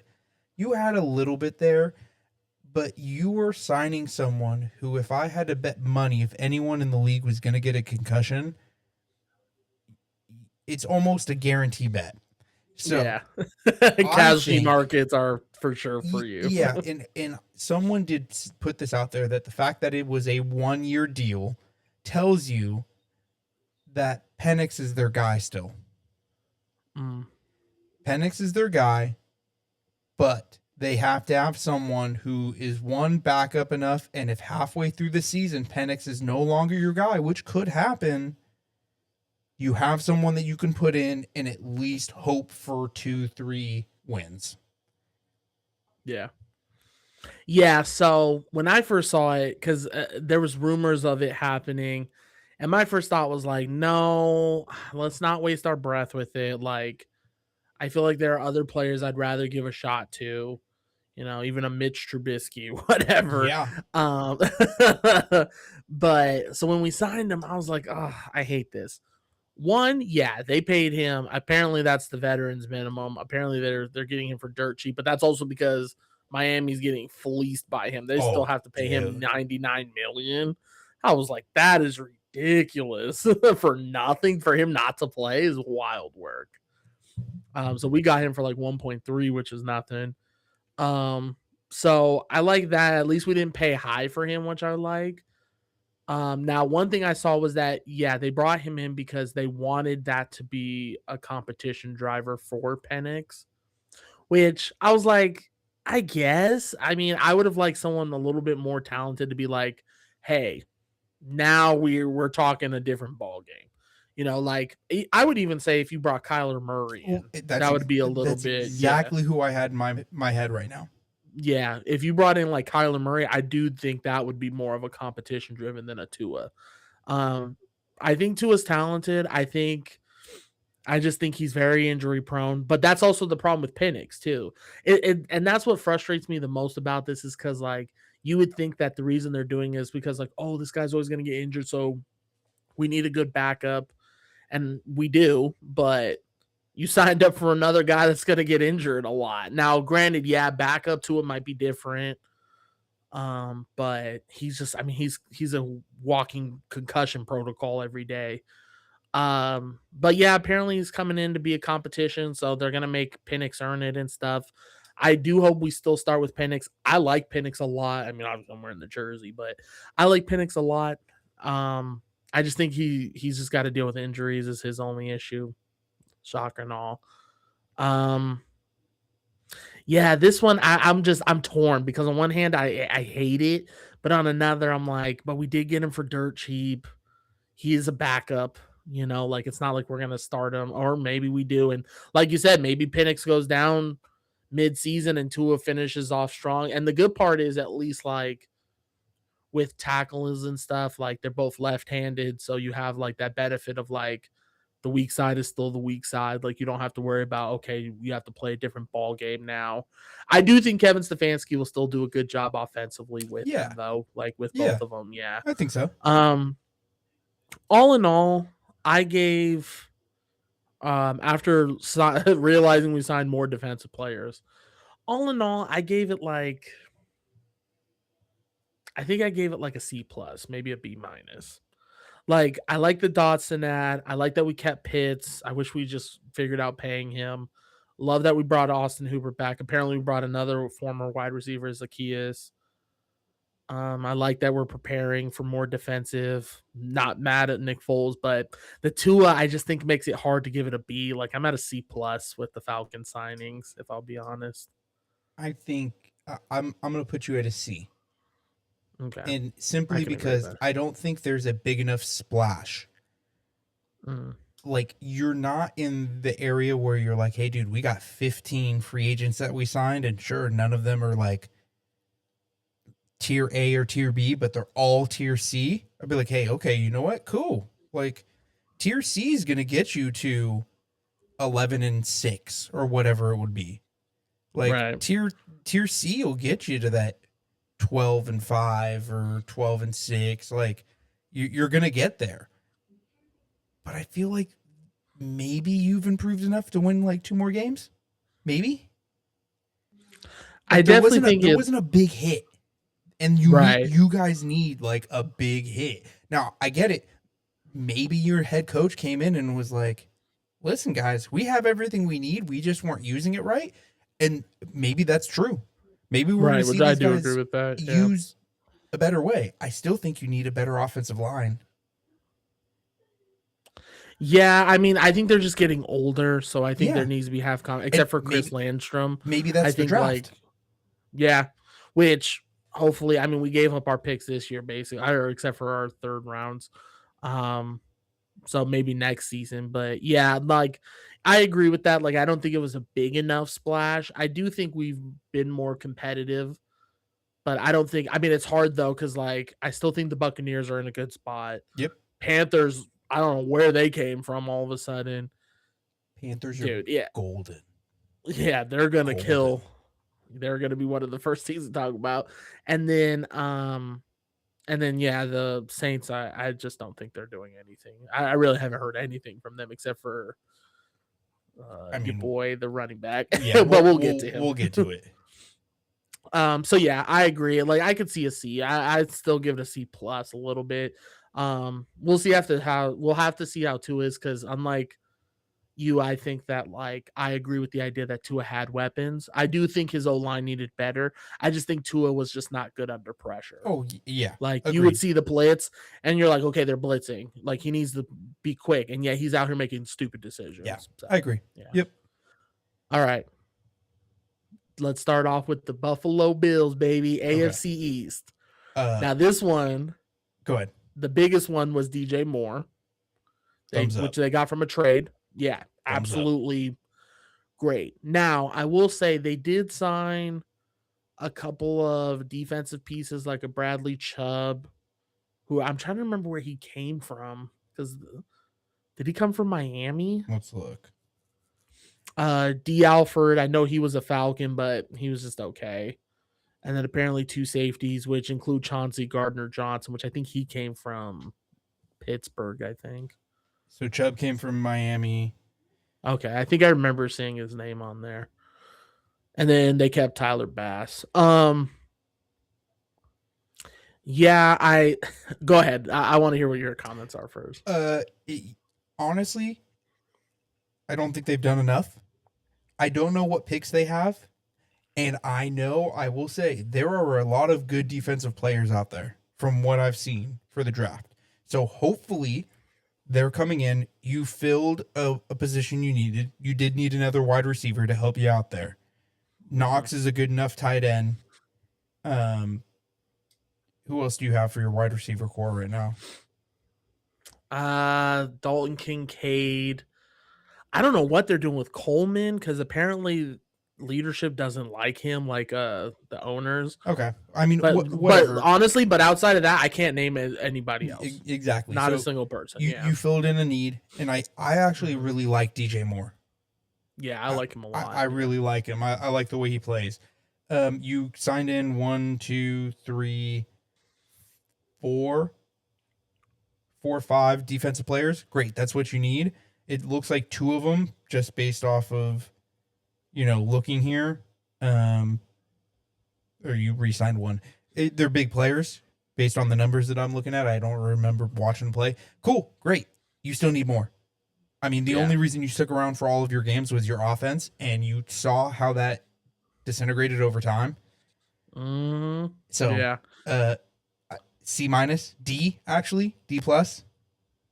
you had a little bit there, but you were signing someone who, if I had to bet money, if anyone in the league was going to get a concussion, it's almost a guarantee bet. So yeah, casualty markets are for sure for you. Yeah, and someone did put this out there that the fact that it was a 1-year deal tells you that Penix is their guy still. Penix is their guy. But they have to have someone who is backup enough, and if halfway through the season Penix is no longer your guy, which could happen, you have someone that you can put in and at least hope for 2-3 wins. Yeah. Yeah, so when I first saw it, because there was rumors of it happening, and my first thought was like, no, let's not waste our breath with it. Like, I feel like there are other players I'd rather give a shot to, even a Mitch Trubisky, whatever. Yeah. But so when we signed him, I was like, oh, I hate this. One, yeah, they paid him. Apparently, that's the veterans minimum. Apparently, they're getting him for dirt cheap, but that's also because Miami's getting fleeced by him. They still have to pay him $99 million. I was like, that is ridiculous for nothing. For him not to play is wild work. So we got him for like 1.3, which is nothing. So I like that. At least we didn't pay high for him, which I like. Now, one thing I saw was that, they brought him in because they wanted that to be a competition driver for Penix, which I was like, I guess. I mean, I would have liked someone a little bit more talented to be like, hey, now we're talking a different ball game. Like I would even say if you brought Kyler Murray in, that would be a little bit exactly who I had in my head right now. Yeah, if you brought in like Kyler Murray, I do think that would be more of a competition driven than a Tua. I think Tua's talented. I just think he's very injury prone, but that's also the problem with Penix too. And that's what frustrates me the most about this is because like you would think that the reason they're doing it is because like, oh, this guy's always going to get injured, so we need a good backup, and we do, but you signed up for another guy that's going to get injured a lot. Now, granted, backup to it might be different. But he's just, I mean, he's a walking concussion protocol every day. But apparently he's coming in to be a competition, so they're going to make Penix earn it and stuff. I do hope we still start with Penix. I like Penix a lot. I mean, I'm wearing the jersey, but I like Penix a lot. I just think he's just got to deal with injuries is his only issue. Shocker and all. This one I'm torn because on one hand I hate it, but on another I'm like, but we did get him for dirt cheap. He is a backup, like it's not like we're gonna start him, or maybe we do. And like you said, maybe Penix goes down mid-season and Tua finishes off strong. And the good part is at least like with tackles and stuff, like they're both left-handed, so you have like that benefit of like the weak side is still the weak side. Like you don't have to worry about, okay, you have to play a different ball game now. I do think Kevin Stefanski will still do a good job offensively with them though, like with both of them. Yeah, I think so. All in all, I gave after realizing we signed more defensive players, all in all, I gave it like a C plus, maybe a B minus. Like, I like the Dotson ad. I like that we kept Pitts. I wish we just figured out paying him. Love that we brought Austin Hooper back. Apparently, we brought another former wide receiver, Zacchaeus. I like that we're preparing for more defensive. Not mad at Nick Foles, but the Tua, I just think makes it hard to give it a B. Like, I'm at a C plus with the Falcon signings, if I'll be honest. I think I'm going to put you at a C. Okay. And simply because I don't think there's a big enough splash. Like, you're not in the area where you're like, hey, dude, we got 15 free agents that we signed, and sure, none of them are like tier A or tier B, but they're all tier C. I'd be like, hey, okay, you know what? Cool. Like, tier C is going to get you to 11-6 or whatever it would be. Like, tier C will get you to that 12-5 or 12-6. Like you're gonna get there, but I feel like maybe you've improved enough to win like 2 more games. Maybe. I definitely think there wasn't a big hit, and you guys need like a big hit. Now I get it. Maybe your head coach came in and was like, "Listen, guys, we have everything we need. We just weren't using it right," and maybe that's true. Maybe we're going to see these guys agree with that. Use a better way. I still think you need a better offensive line. Yeah, I mean, I think they're just getting older, so I think there needs to be except for Chris Landstrom. Maybe that's the draft. Which hopefully, I mean, we gave up our picks this year, basically, except for our third rounds. So maybe next season, but like I agree with that. Like, I don't think it was a big enough splash. I do think we've been more competitive, but I don't think, I mean, it's hard though, because like I still think the Buccaneers are in a good spot. Yep. Panthers, I don't know where they came from all of a sudden. Panthers are Dude, yeah. golden. Yeah, they're gonna Golden. kill. They're gonna be one of the first teams to talk about. And then yeah, the Saints, I just don't think they're doing anything. I really haven't heard anything from them except for your boy, the running back. Yeah, but we'll get to him. We'll get to it. So yeah, I agree. Like I could see a C. I'd still give it a C plus a little bit. We'll see we'll have to see how Tua is, because unlike you, I think that like I agree with the idea that Tua had weapons. I do think his O-line needed better. I just think Tua was just not good under pressure. Oh yeah, like agreed. You would see the blitz and you're like, okay, they're blitzing. Like he needs to be quick, and yet he's out here making stupid decisions. Yeah, so, I agree. Yeah. Yep. All right. Let's start off with the Buffalo Bills, baby. AFC East. Now this one, go ahead. The biggest one was DJ Moore, which they got from a trade. Yeah, absolutely great. Now, I will say they did sign a couple of defensive pieces like a Bradley Chubb, who I'm trying to remember where he came from. Because did he come from Miami? Let's look. D. Alford, I know he was a Falcon, but he was just okay. And then apparently 2 safeties, which include Chauncey Gardner-Johnson, which I think he came from Pittsburgh, I think. So Chubb came from Miami. Okay, I think I remember seeing his name on there. And then they kept Tyler Bass. Yeah, go ahead. I want to hear what your comments are first. Honestly, I don't think they've done enough. I don't know what picks they have. And I will say, there are a lot of good defensive players out there from what I've seen for the draft. So hopefully they're coming in. You filled a position you needed. You did need another wide receiver to help you out there. Knox is a good enough tight end. Who else do you have for your wide receiver core right now? Dalton Kincaid. I don't know what they're doing with Coleman, because apparently leadership doesn't like him, like the owners. Okay, I mean, but whatever. Honestly, but outside of that, I can't name anybody else. Exactly, not a single person. You filled in a need, and I actually really like DJ Moore. Yeah, I like him a lot. I really like him. I like the way he plays. You signed in 1, 2, 3, 4, 5 defensive players. Great, that's what you need. It looks like 2 of them, just based off of, looking here. Or you re-signed 1. They're big players based on the numbers that I'm looking at. I don't remember watching play. Cool, great. You still need more. I mean, the only reason you stuck around for all of your games was your offense, and you saw how that disintegrated over time. Mm-hmm. So, C minus, D actually, D plus.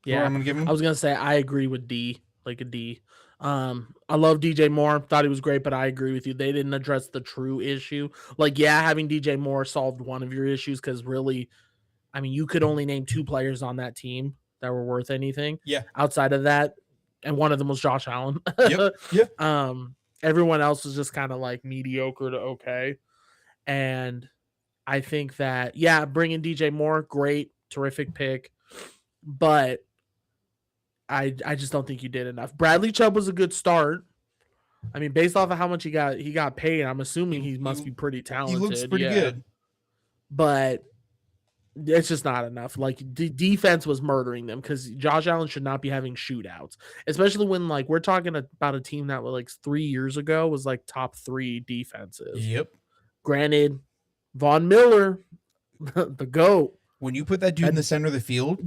Yeah, I'm gonna give him. I was gonna say I agree with D, like a D. I love DJ Moore. Thought he was great, but I agree with you. They didn't address the true issue. Like, yeah, having DJ Moore solved one of your issues, because really, I mean, you could only name 2 players on that team that were worth anything. Yeah. Outside of that, and one of them was Josh Allen. Yep. Everyone else was just kind of like mediocre to okay. And I think that, bringing DJ Moore, great, terrific pick. But I just don't think you did enough. Bradley Chubb was a good start. I mean, based off of how much he got paid, I'm assuming he must be pretty talented. He looks pretty good. But it's just not enough. Like, the defense was murdering them, because Josh Allen should not be having shootouts, especially when, like, we're talking about a team that was like 3 years ago was like top 3 defenses. Yep. Granted, Von Miller, the GOAT. When you put that dude in the center of the field,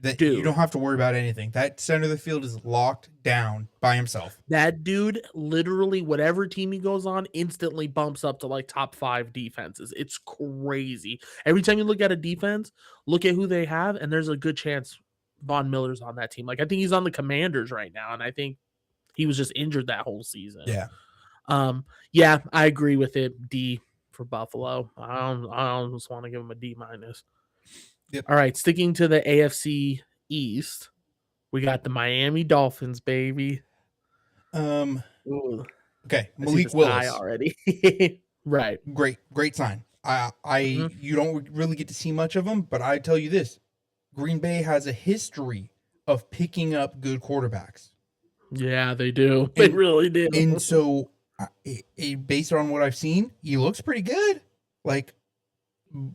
you don't have to worry about anything. That center of the field is locked down by himself. That dude, literally, whatever team he goes on, instantly bumps up to like top 5 defenses. It's crazy. Every time you look at a defense, look at who they have, and there's a good chance Von Miller's on that team. Like, I think he's on the Commanders right now, and I think he was just injured that whole season. Yeah. I agree with it. D for Buffalo. I almost want to give him a D minus. Yep. All right, sticking to the AFC East, we got the Miami Dolphins, baby. Okay, Malik Willis already. Right. Great sign. You don't really get to see much of him, but I tell you this: Green Bay has a history of picking up good quarterbacks. Yeah, they do. They really do. And so, based on what I've seen, he looks pretty good. Like,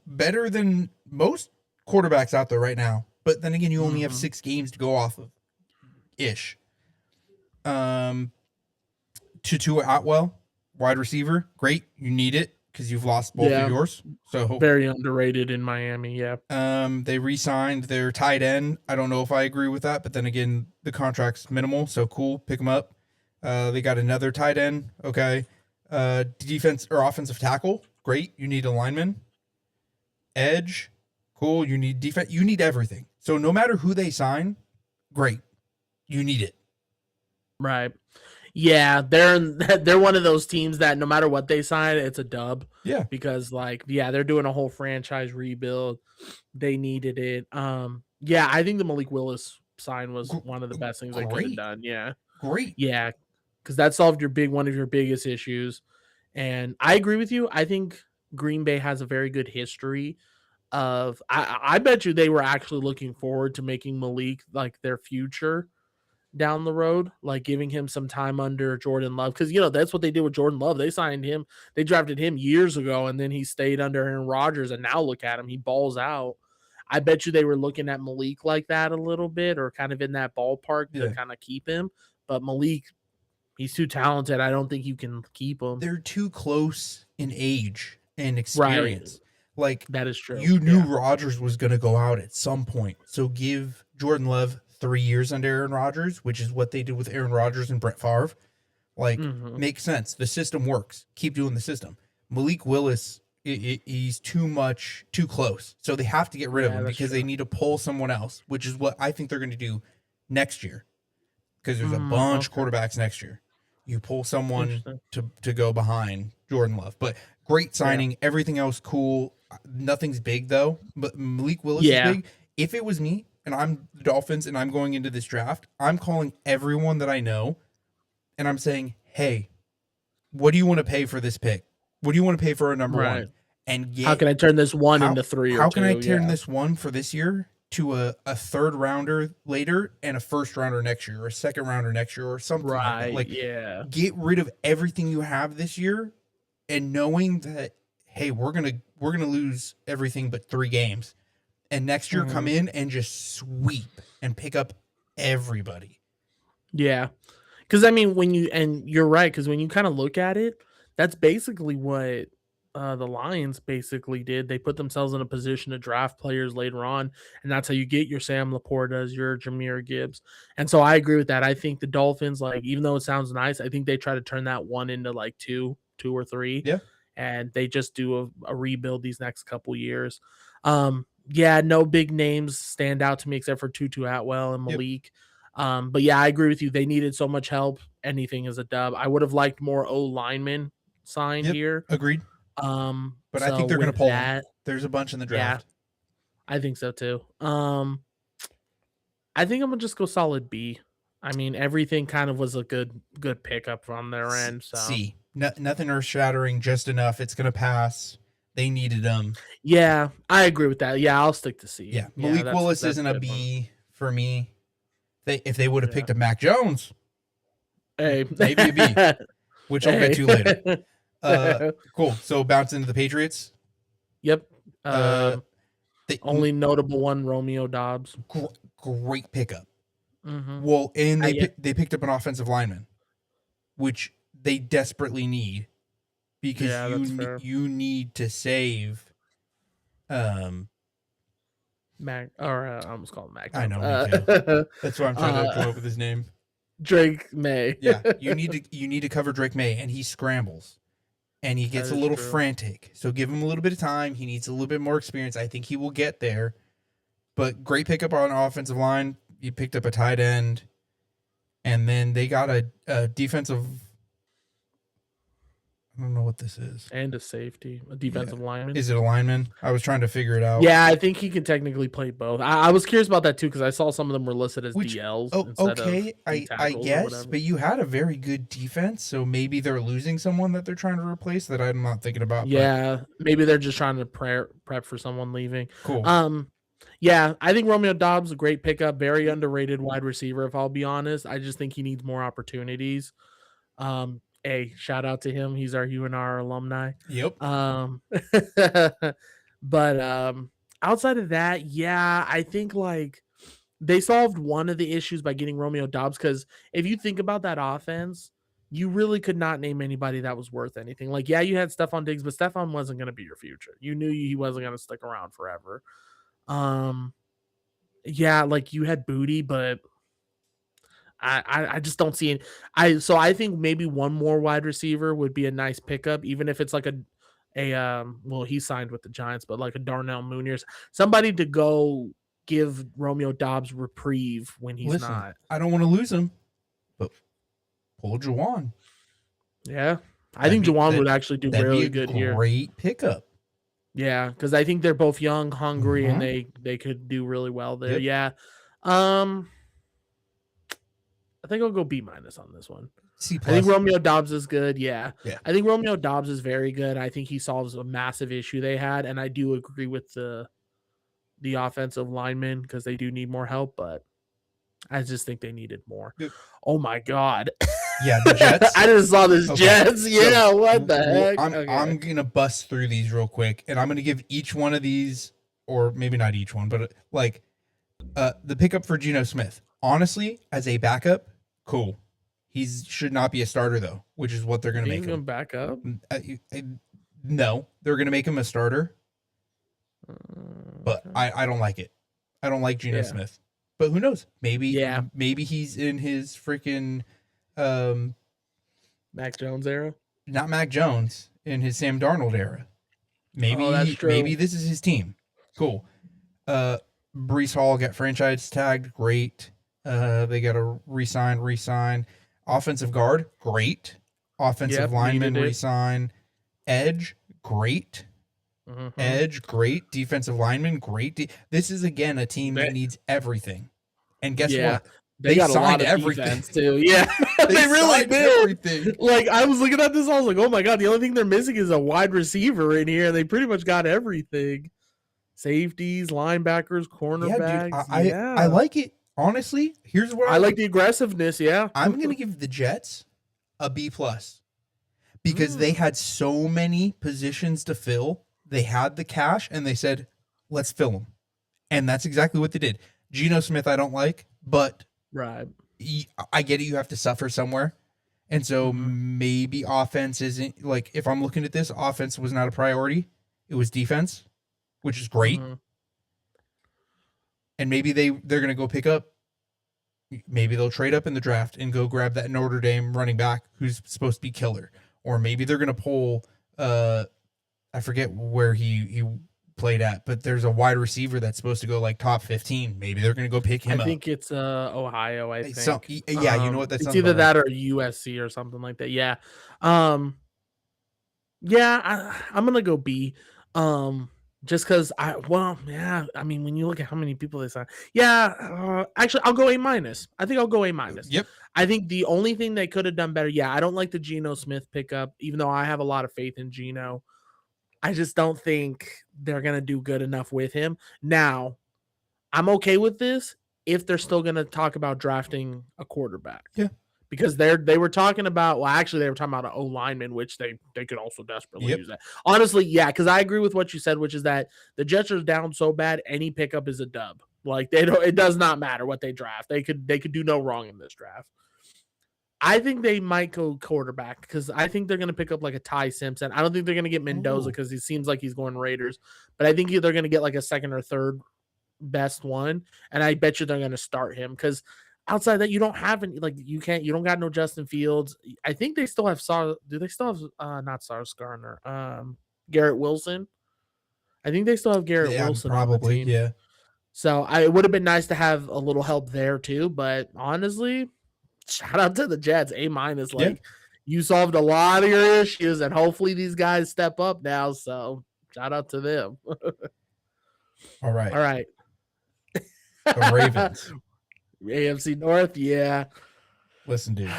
better than most quarterbacks out there right now. But then again, you only have 6 games to go off of. Ish. Tutu Atwell, wide receiver. Great. You need it because you've lost both of yours. So very underrated in Miami, yeah. They re-signed their tight end. I don't know if I agree with that, but then again, the contract's minimal, so cool. Pick them up. They got another tight end. Okay. Defense or offensive tackle. Great. You need a lineman. Edge. Cool. You need defense. You need everything. So no matter who they sign, great. You need it. Right. Yeah, they're one of those teams that no matter what they sign, it's a dub. Yeah. Because they're doing a whole franchise rebuild. They needed it. Yeah, I think the Malik Willis sign was one of the best things they could have done. Yeah. Great. Yeah. Because that solved one of your biggest issues. And I agree with you. I think Green Bay has a very good history of I bet you they were actually looking forward to making Malik like their future down the road, like giving him some time under Jordan Love. Because, that's what they did with Jordan Love. They signed him. They drafted him years ago, and then he stayed under Aaron Rodgers, and now look at him. He balls out. I bet you they were looking at Malik like that a little bit, or kind of in that ballpark to kind of keep him. But Malik, he's too talented. I don't think you can keep him. They're too close in age and experience. Right. Like, that is true. You knew Rodgers was going to go out at some point. So give Jordan Love 3 years under Aaron Rodgers, which is what they did with Aaron Rodgers and Brett Favre. Like, makes sense. The system works. Keep doing the system. Malik Willis, he's too close. So they have to get rid of him because they need to pull someone else, which is what I think they're going to do next year. Because there's a bunch of quarterbacks next year. You pull someone to go behind Jordan Love. But great signing. Yeah. Everything else cool. Nothing's big, though. But Malik Willis is big. If it was me, and I'm the Dolphins, and I'm going into this draft, I'm calling everyone that I know, and I'm saying, hey, what do you want to pay for this pick? What do you want to pay for a number one? And how can I turn this one into 3 or 2? How can I turn this one for this year to a third rounder later and a first rounder next year or a second rounder next year or something like that? Get rid of everything you have this year and knowing that, hey, we're gonna lose everything but 3 games. And next year come in and just sweep and pick up everybody. Yeah. Because, I mean, you're right, because when you kind of look at it, that's basically what the Lions basically did. They put themselves in a position to draft players later on, and that's how you get your Sam Laportas, your Jahmyr Gibbs. And so I agree with that. I think the Dolphins, like, even though it sounds nice, I think they try to turn that one into like two or 3. Yeah. And they just do a rebuild these next couple years. Yeah, no big names stand out to me except for Tutu Atwell and Malik. Yep. But yeah, I agree with you. They needed so much help. Anything is a dub. I would have liked more linemen signed here. Agreed. But I think they're going to pull that. There's a bunch in the draft. Yeah, I think so too. I think I'm gonna just go solid B. I mean, everything kind of was a good pickup from their end. So C. Nothing earth shattering, just enough. It's gonna pass. They needed them. Yeah, I agree with that. Yeah, I'll stick to C. Yeah, Malik Willis isn't a B for me. If they would have picked up Mac Jones, maybe a B, which I'll get to later. Cool. So bounce into the Patriots. Yep. Only notable one, Romeo Doubs. Great pickup. Well, and they picked up an offensive lineman, which they desperately need because you need to save. Mac, or I almost called him Mac. I know. Me too. That's why I'm trying to come up with his name. Drake May. Yeah, you need to cover Drake May, and he scrambles, and he gets a little frantic. So give him a little bit of time. He needs a little bit more experience. I think he will get there. But great pickup on offensive line. You picked up a tight end, and then they got a defensive. I don't know what this is. And a safety, a defensive lineman. Is it a lineman? I was trying to figure it out. Yeah, I think he can technically play both. I was curious about that too because I saw some of them were listed as DLs. Okay, I guess, but you had a very good defense, so maybe they're losing someone that they're trying to replace that I'm not thinking about. Yeah, maybe they're just trying to prep for someone leaving. Cool. Yeah, I think Romeo Dobbs a great pickup, very underrated wide receiver. If I'll be honest, I just think he needs more opportunities. Shout out to him. He's our UNR alumni. Yep. But outside of that, yeah, I think like they solved one of the issues by getting Romeo Dobbs because if you think about that offense, you really could not name anybody that was worth anything. Like, yeah, you had Stephon Diggs, but Stephon wasn't going to be your future. You knew he wasn't going to stick around forever. Yeah, like you had Booty, but I just don't see it. I think maybe one more wide receiver would be a nice pickup, even if it's like well, he signed with the Giants, but like a Darnell Mooney, somebody to go give Romeo Dobbs reprieve when he's not. I don't want to lose him, but pull Juwan. Yeah, I think Juwan would actually do really good here. Great pickup. Yeah, because I think they're both young, hungry, and they could do really well there. Yep. Yeah. I think I'll go B- on this one. C+. I think Romeo Dobbs is good. Yeah. I think Romeo Dobbs is very good. I think he solves a massive issue they had, and I do agree with the offensive linemen because they do need more help, but I just think they needed more. Yep. Oh my God. Yeah, the Jets. I just saw this Jets. Yeah, so, what the heck? I'm gonna bust through these real quick, and I'm gonna give each one of these, or maybe not each one, but like the pickup for Geno Smith. Honestly, as a backup, cool. He should not be a starter though, which is what they're gonna make him. Back up? No, they're gonna make him a starter. But I don't like it. I don't like Geno Smith. But who knows? Maybe he's in his freaking Mac Jones era. Not Mac Jones, in his Sam Darnold era. Maybe that's true. Maybe this is his team. Cool. Breece Hall got franchise tagged. Great. They got to re-sign. Offensive guard, great. Offensive lineman, re-sign. Edge, great. Mm-hmm. Edge, great. Defensive lineman, great. This is again a team that needs everything. And guess what? They got signed a lot of everything too. Yeah, they really did everything. Like I was looking at this, I was like, "Oh my God!" The only thing they're missing is a wide receiver in here, and they pretty much got everything: safeties, linebackers, cornerbacks. Yeah, dude, I like it. Honestly, here's what I like the aggressiveness. Yeah, I'm gonna give the Jets a B+ because they had so many positions to fill. They had the cash, and they said, "Let's fill them," and that's exactly what they did. Geno Smith, I don't like, but right, I get it. You have to suffer somewhere, and so maybe offense isn't like. If I'm looking at this, offense was not a priority. It was defense, which is great. And maybe they're going to go pick up. Maybe they'll trade up in the draft and go grab that Notre Dame running back who's supposed to be killer. Or maybe they're going to pull, I forget where he played at, but there's a wide receiver that's supposed to go like top 15. Maybe they're going to go pick him up. I think it's Ohio, I think. So, yeah, you know what? That's it's either that or USC or something like that. Yeah. I'm going to go B. Just because I mean, when you look at how many people they signed, actually, I'll go A-. I think I'll go A-. Yep. I think the only thing they could have done better, I don't like the Geno Smith pickup, even though I have a lot of faith in Geno. I just don't think they're going to do good enough with him. Now, I'm okay with this if they're still going to talk about drafting a quarterback. Yeah. Because they were talking about, they were talking about an O-lineman, which they could also desperately use that. Honestly, because I agree with what you said, which is that the Jets are down so bad, any pickup is a dub. Like it does not matter what they draft. They could do no wrong in this draft. I think they might go quarterback because I think they're going to pick up like a Ty Simpson. I don't think they're going to get Mendoza because he seems like he's going Raiders, but I think they're going to get like a second or third best one, and I bet you they're going to start him because outside that, you don't have any, you don't got no Justin Fields. I think they still have not Sauce Gardner, Garrett Wilson. I think they still have Garrett Wilson. Probably, yeah. So it would have been nice to have a little help there too, but honestly, shout out to the Jets, A-. You solved a lot of your issues, and hopefully these guys step up now. So shout out to them. All right. The Ravens. AFC North, Listen, dude.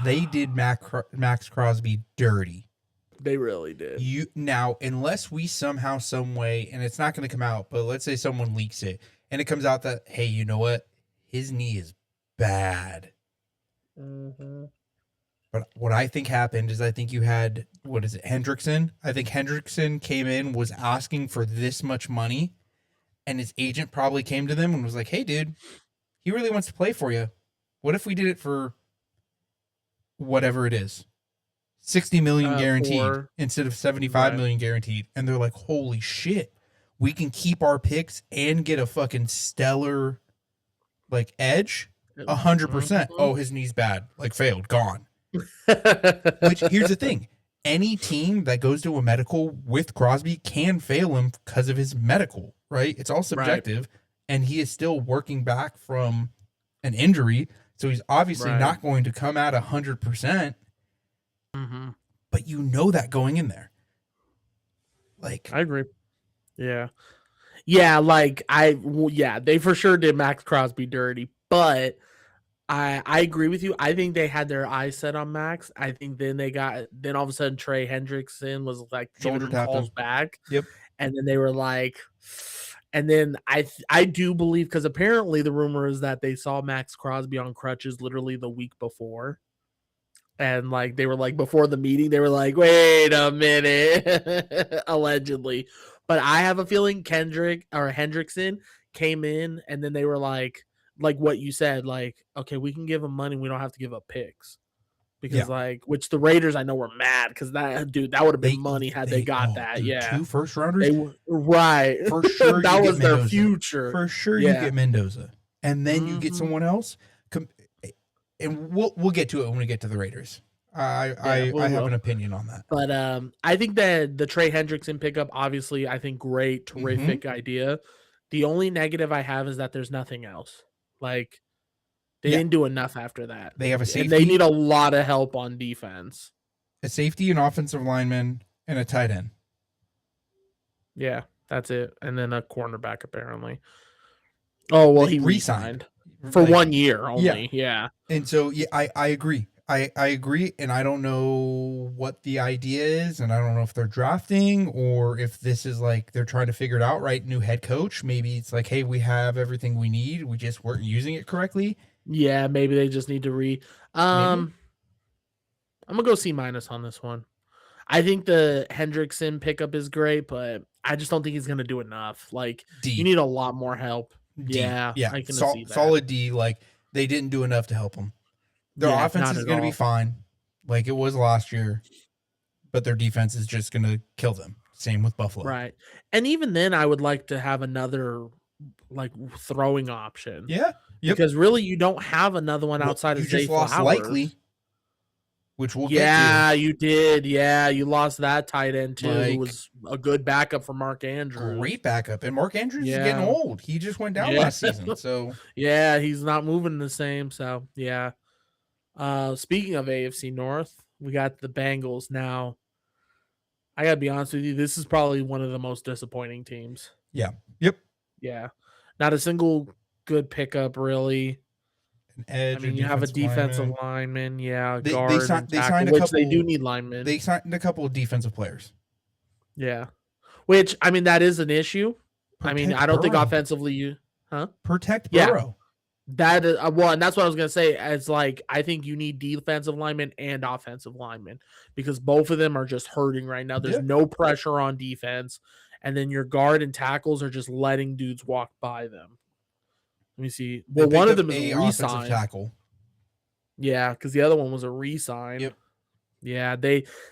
They did Max Crosby dirty. They really did. You now, unless we somehow, some way, and it's not going to come out, but let's say someone leaks it, and it comes out that, hey, you know what? His knee is bad. Mm-hmm. But what I think happened is I think you had, what is it, Hendrickson? I think Hendrickson came in, was asking for this much money, and his agent probably came to them and was like, hey, dude, he really wants to play for you. What if we did it for whatever it is? 60 million guaranteed instead of 75 million guaranteed. And they're like, holy shit, we can keep our picks and get a fucking stellar like edge. 100%. Oh, his knee's bad. Like failed, gone. Which here's the thing. Any team that goes to a medical with Crosby can fail him because of his medical, right? It's all subjective. And he is still working back from an injury. So he's obviously not going to come out 100%. Mm-hmm. But you know that going in there. Like, I agree. Yeah. Yeah, they for sure did Max Crosby dirty, but I agree with you. I think they had their eyes set on Max. I think then all of a sudden Trey Hendrickson was like shoulder calls back. Yep. And then they were like, and then I do believe, because apparently the rumor is that they saw Max Crosby on crutches literally the week before. And like they were like before the meeting, they were like, wait a minute, allegedly. But I have a feeling Hendrickson came in and then they were like what you said, like, okay, we can give him money, we don't have to give up picks. Because which the Raiders I know were mad because that would have been money had they got that. Dude, yeah. 2 first rounders. For sure. That was their future. For sure you get Mendoza. And then you get someone else. And we'll get to it when we get to the Raiders. I have an opinion on that. But I think that the Trey Hendrickson pickup, obviously, I think great, terrific idea. The only negative I have is that there's nothing else. Like, they didn't do enough after that. They have a safety. And they need a lot of help on defense. A safety, an offensive lineman, and a tight end. Yeah, that's it. And then a cornerback, apparently. Oh, well, he re-signed. For 1 year only. Yeah. And so, I agree. I agree. And I don't know what the idea is. And I don't know if they're drafting or if this is like they're trying to figure it out, right? New head coach. Maybe it's like, hey, we have everything we need. We just weren't using it correctly. Yeah, maybe they just need to I'm going to go C- on this one. I think the Hendrickson pickup is great, but I just don't think he's going to do enough. Like, you need a lot more help. D. Yeah. I can see that. Solid D. Like, they didn't do enough to help them. Their offense is going to be fine, like it was last year, but their defense is just going to kill them. Same with Buffalo. Right. And even then, I would like to have another, like, throwing option. Yeah. Yep. Because really, you don't have another one outside of Zay Flowers. Likely, which we'll get to. Yeah, you did. Yeah, you lost that tight end, too, who was a good backup for Mark Andrews. Great backup. And Mark Andrews is getting old. He just went down last season. So yeah, he's not moving the same. So, yeah. Speaking of AFC North, we got the Bengals now. I gotta be honest with you, this is probably one of the most disappointing teams. Yeah. Yep. Yeah. Not a single good pickup, really. An edge. I mean, you have a defensive lineman, guard, they signed a couple. They do need linemen. They signed a couple of defensive players. Yeah. Which, I mean, that is an issue. I don't think offensively Protect Burrow. That is and that's what I was gonna say. It's like I think you need defensive linemen and offensive linemen because both of them are just hurting right now. There's no pressure on defense, and then your guard and tackles are just letting dudes walk by them. Let me see. Well, one of them is a re-sign. Tackle. Yeah, because the other one was a re-sign. Yep. Yeah,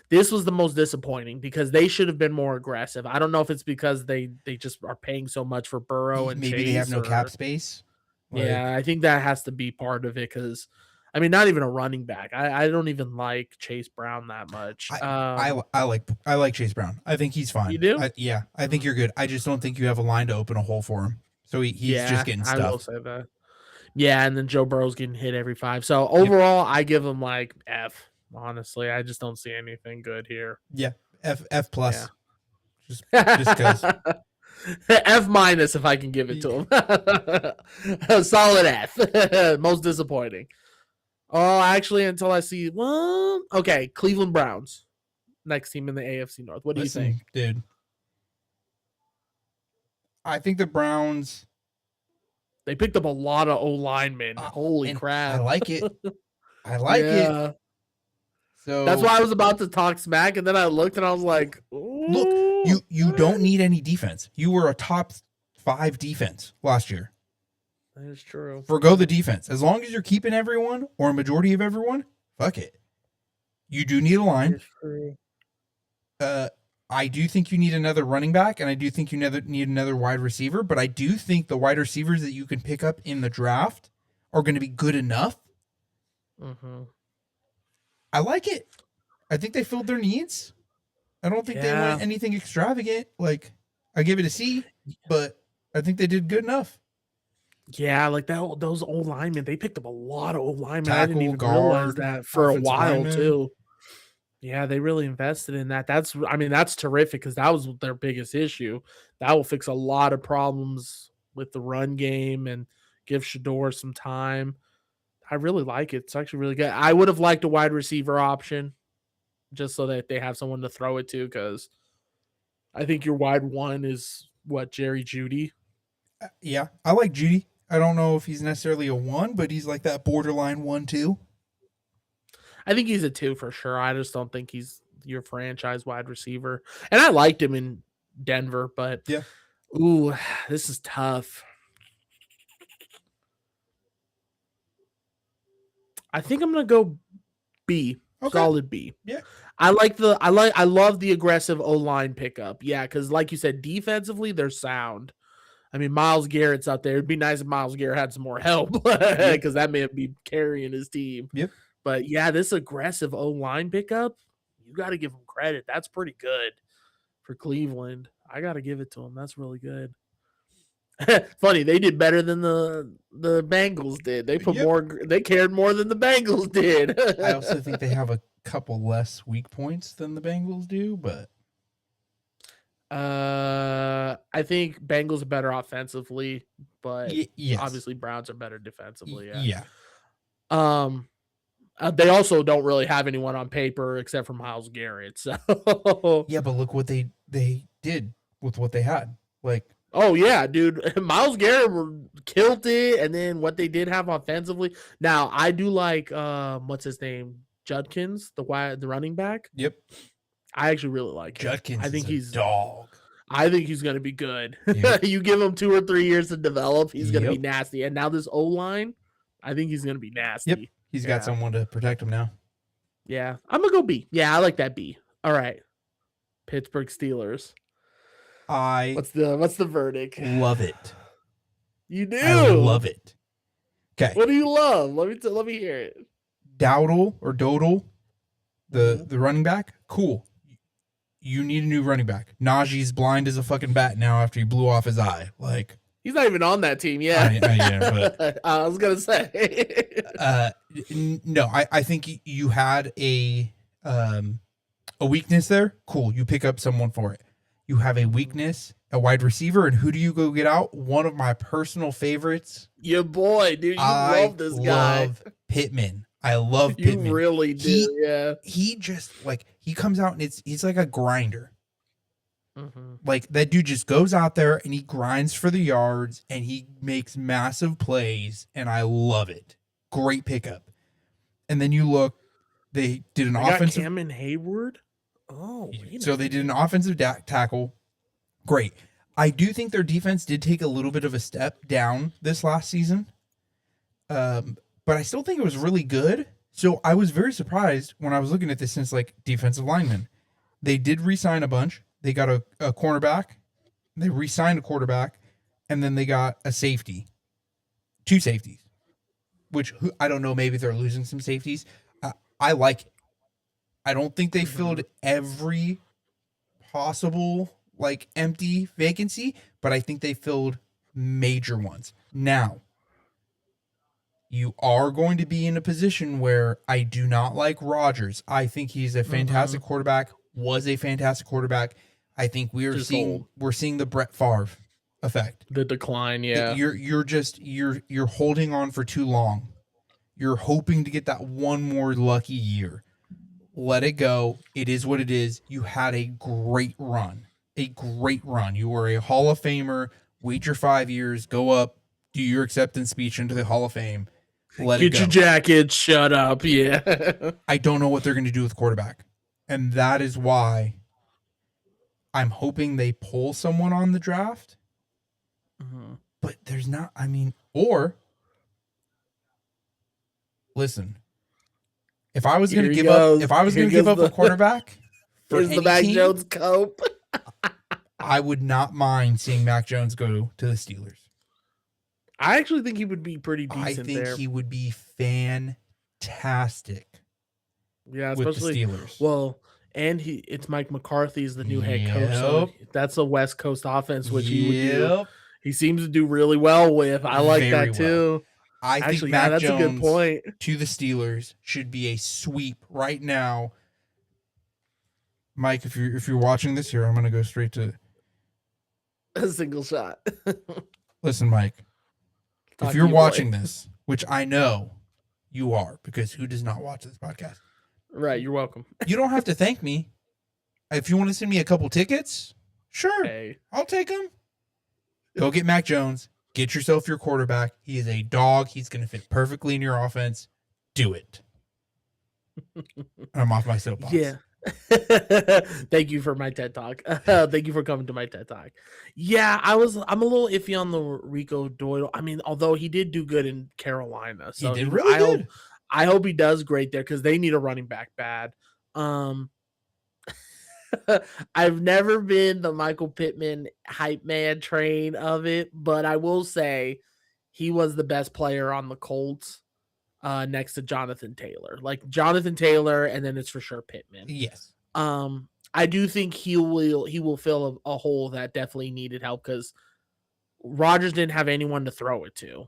this was the most disappointing because they should have been more aggressive. I don't know if it's because they just are paying so much for Burrow and maybe Chase they have no cap space. Yeah, I think that has to be part of it because, I mean, not even a running back. I don't even like Chase Brown that much. I like Chase Brown. I think he's fine. You do? I think you're good. I just don't think you have a line to open a hole for him. So he's just getting stuff. I will say that. Yeah, and then Joe Burrow's getting hit every 5. So overall, I give him like F. Honestly, I just don't see anything good here. Yeah, F plus. Yeah. Just because. F- if I can give it to him. A solid F. Most disappointing. Oh, actually, until I see okay, Cleveland Browns. next team in the AFC North. What do you Listen, think? dude? I think the Browns. They picked up a lot of O linemen. Holy crap! I like it. I like it. Yeah. So That's why I was about to talk smack, and then I looked and I was like, look, "Ooh, you don't need any defense. You were a top 5 defense last year. That is true. Forgo the defense. As long as you're keeping everyone or a majority of everyone, fuck it. You do need a That line. is true. I do think you need another running back, and I do think you need another wide receiver, but I do think the wide receivers that you can pick up in the draft are going to be good enough. Mm-hmm. I like it. I think they filled their needs. I don't think they went anything extravagant. Like, I give it a C, but I think they did good enough. Yeah, like those old linemen, they picked up a lot of old linemen. Tackle, I didn't even guard, realize that for a while lineman. too. Yeah, they really invested in that. That's terrific because that was their biggest issue. That will fix a lot of problems with the run game and give Shador some time. I really like it. It's actually really good. I would have liked a wide receiver option just so that they have someone to throw it to because I think your wide one is Jerry Jeudy. Yeah, I like Judy. I don't know if he's necessarily a 1, but he's like that borderline 1-2. I think he's a 2 for sure. I just don't think he's your franchise wide receiver. And I liked him in Denver, but yeah. Ooh, this is tough. I think I'm gonna go B. Okay. Solid B. Yeah. I love the aggressive O-line pickup. Yeah, because like you said, defensively, they're sound. I mean, Myles Garrett's out there. It'd be nice if Myles Garrett had some more help because that man be carrying his team. Yep. But yeah, this aggressive O-line pickup, you got to give him credit. That's pretty good for Cleveland. I got to give it to him. That's really good. Funny, they did better than the Bengals did. They put more. They cared more than the Bengals did. I also think they have a couple less weak points than the Bengals do, but I think Bengals are better offensively, but yes. obviously Browns are better defensively. Yeah. They also don't really have anyone on paper except for Myles Garrett. So yeah, but look what they did with what they had. Like, oh yeah, dude, Myles Garrett killed it, and then what they did have offensively. Now I do like what's his name, Judkins, the running back. Yep. I actually really like Judkins. I think he's a dog. I think he's going to be good. Yep. You give him 2 or 3 years to develop, he's going to be nasty. And now this O-line, I think he's going to be nasty. Yep. He's got someone to protect him now. Yeah. I'm going to go B. Yeah, I like that B. All right. Pittsburgh Steelers. What's the verdict? Love it. You do? I love it. Okay. What do you love? Let me hear it. Dowdle or Dodal, the running back, cool. You need a new running back. Najee's blind as a fucking bat now after he blew off his eye. Like, he's not even on that team yet. But I was gonna say. No, I think you had a weakness there. Cool, you pick up someone for it. You have a weakness, a wide receiver, and who do you go get out? One of my personal favorites. Your boy, dude. You love this guy. Love Pittman. I love Pittman. You really do, yeah. He just, like, he comes out and he's like a grinder. Mm-hmm. Like, that dude just goes out there and he grinds for the yards and he makes massive plays, and I love it. Great pickup. And then you look, they did an offensive. Cameron Hayward? Oh, so they did an offensive tackle. Great. I do think their defense did take a little bit of a step down this last season. But I still think it was really good. So I was very surprised when I was looking at this since, like, defensive linemen. They did re-sign a bunch. They got a cornerback. They re-signed a quarterback. And then they got a safety. 2 safeties. Which, I don't know, maybe they're losing some safeties. I like it. I don't think they filled every possible, like, empty vacancy. But I think they filled major ones. Now, you are going to be in a position where I do not like Rodgers. I think he's a fantastic quarterback, was a fantastic quarterback. I think we're seeing the Brett Favre effect. The decline, yeah. You're holding on for too long. You're hoping to get that one more lucky year. Let it go. It is what it is. You had a great run. A great run. You were a Hall of Famer. Wait your 5 years. Go up. Do your acceptance speech into the Hall of Fame. Let it Get go. your jacket. Shut up. Yeah. I don't know what they're going to do with quarterback. And that is why I'm hoping they pull someone on the draft. But there's not, or listen, if I was going to give up a quarterback for here's any the Mac team, Jones cope. I would not mind seeing Mac Jones go to the Steelers. I actually think he would be pretty decent I think there. he would be fantastic. Yeah, with especially the Steelers. Well, and it's Mike McCarthy's the new head coach, so that's a West Coast offense, which he would do. He seems to do really well with. I like Very that too. Well. I Actually, think Mac that's Jones a good point. To the Steelers should be a sweep right now. Mike, if you're watching this here, I'm going to go straight to a single shot. Listen, Mike, if you're watching this, which I know you are, because who does not watch this podcast? Right, you're welcome. You don't have to thank me. If you want to send me a couple tickets, sure, I'll take them. Go get Mac Jones. Get yourself your quarterback. He is a dog. He's going to fit perfectly in your offense. Do it. I'm off my soapbox. Yeah. Thank you for my TED Talk. Thank you for coming to my TED Talk. Yeah, I'm a little iffy on the Rico Doyle. I mean, although he did do good in Carolina. So he did really good. I hope he does great there because they need a running back bad. I've never been the Michael Pittman hype man train of it, but I will say he was the best player on the Colts next to Jonathan Taylor. Like Jonathan Taylor, and then it's for sure Pittman. Yes. I do think he will fill a hole that definitely needed help because Rodgers didn't have anyone to throw it to.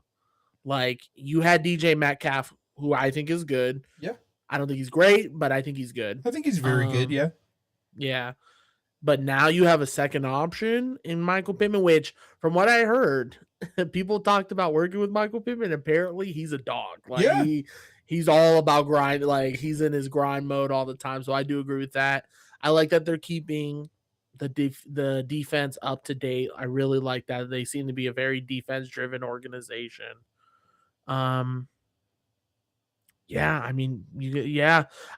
Like you had DJ Metcalf, who I think is good. Yeah. I don't think he's great, but I think he's good. I think he's very good. Yeah. Yeah. But now you have a second option in Michael Pittman, which from what I heard, people talked about working with Michael Pittman. Apparently he's a dog. Like he's all about grind. Like he's in his grind mode all the time. So I do agree with that. I like that they're keeping the defense up to date. I really like that. They seem to be a very defense driven organization. Yeah, I mean,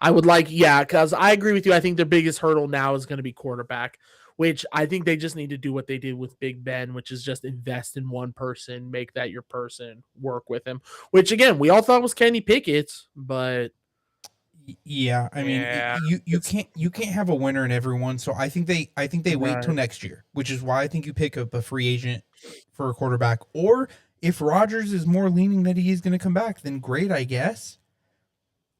I would like, because I agree with you. I think their biggest hurdle now is going to be quarterback, which I think they just need to do what they did with Big Ben, which is just invest in one person, make that your person, work with him, which again, we all thought was Kenny Pickett, but yeah, I mean, you can't have a winner in everyone. So I think they wait till next year, which is why I think you pick up a free agent for a quarterback, or if Rodgers is more leaning that he is going to come back, then great, I guess.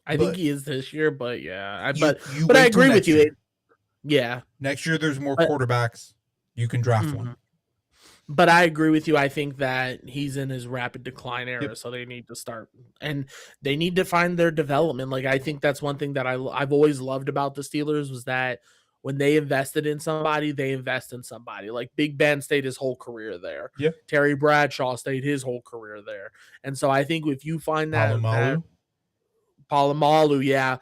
I think he is this year, but yeah, but I agree with you. Next year there's more quarterbacks. You can draft one. But I agree with you. I think that he's in his rapid decline era, so they need to start and they need to find their development. Like I think that's one thing that I've always loved about the Steelers was that when they invested in somebody, they invest in somebody. Like Big Ben stayed his whole career there. Yeah. Terry Bradshaw stayed his whole career there. And so I think if you find that Palomalu,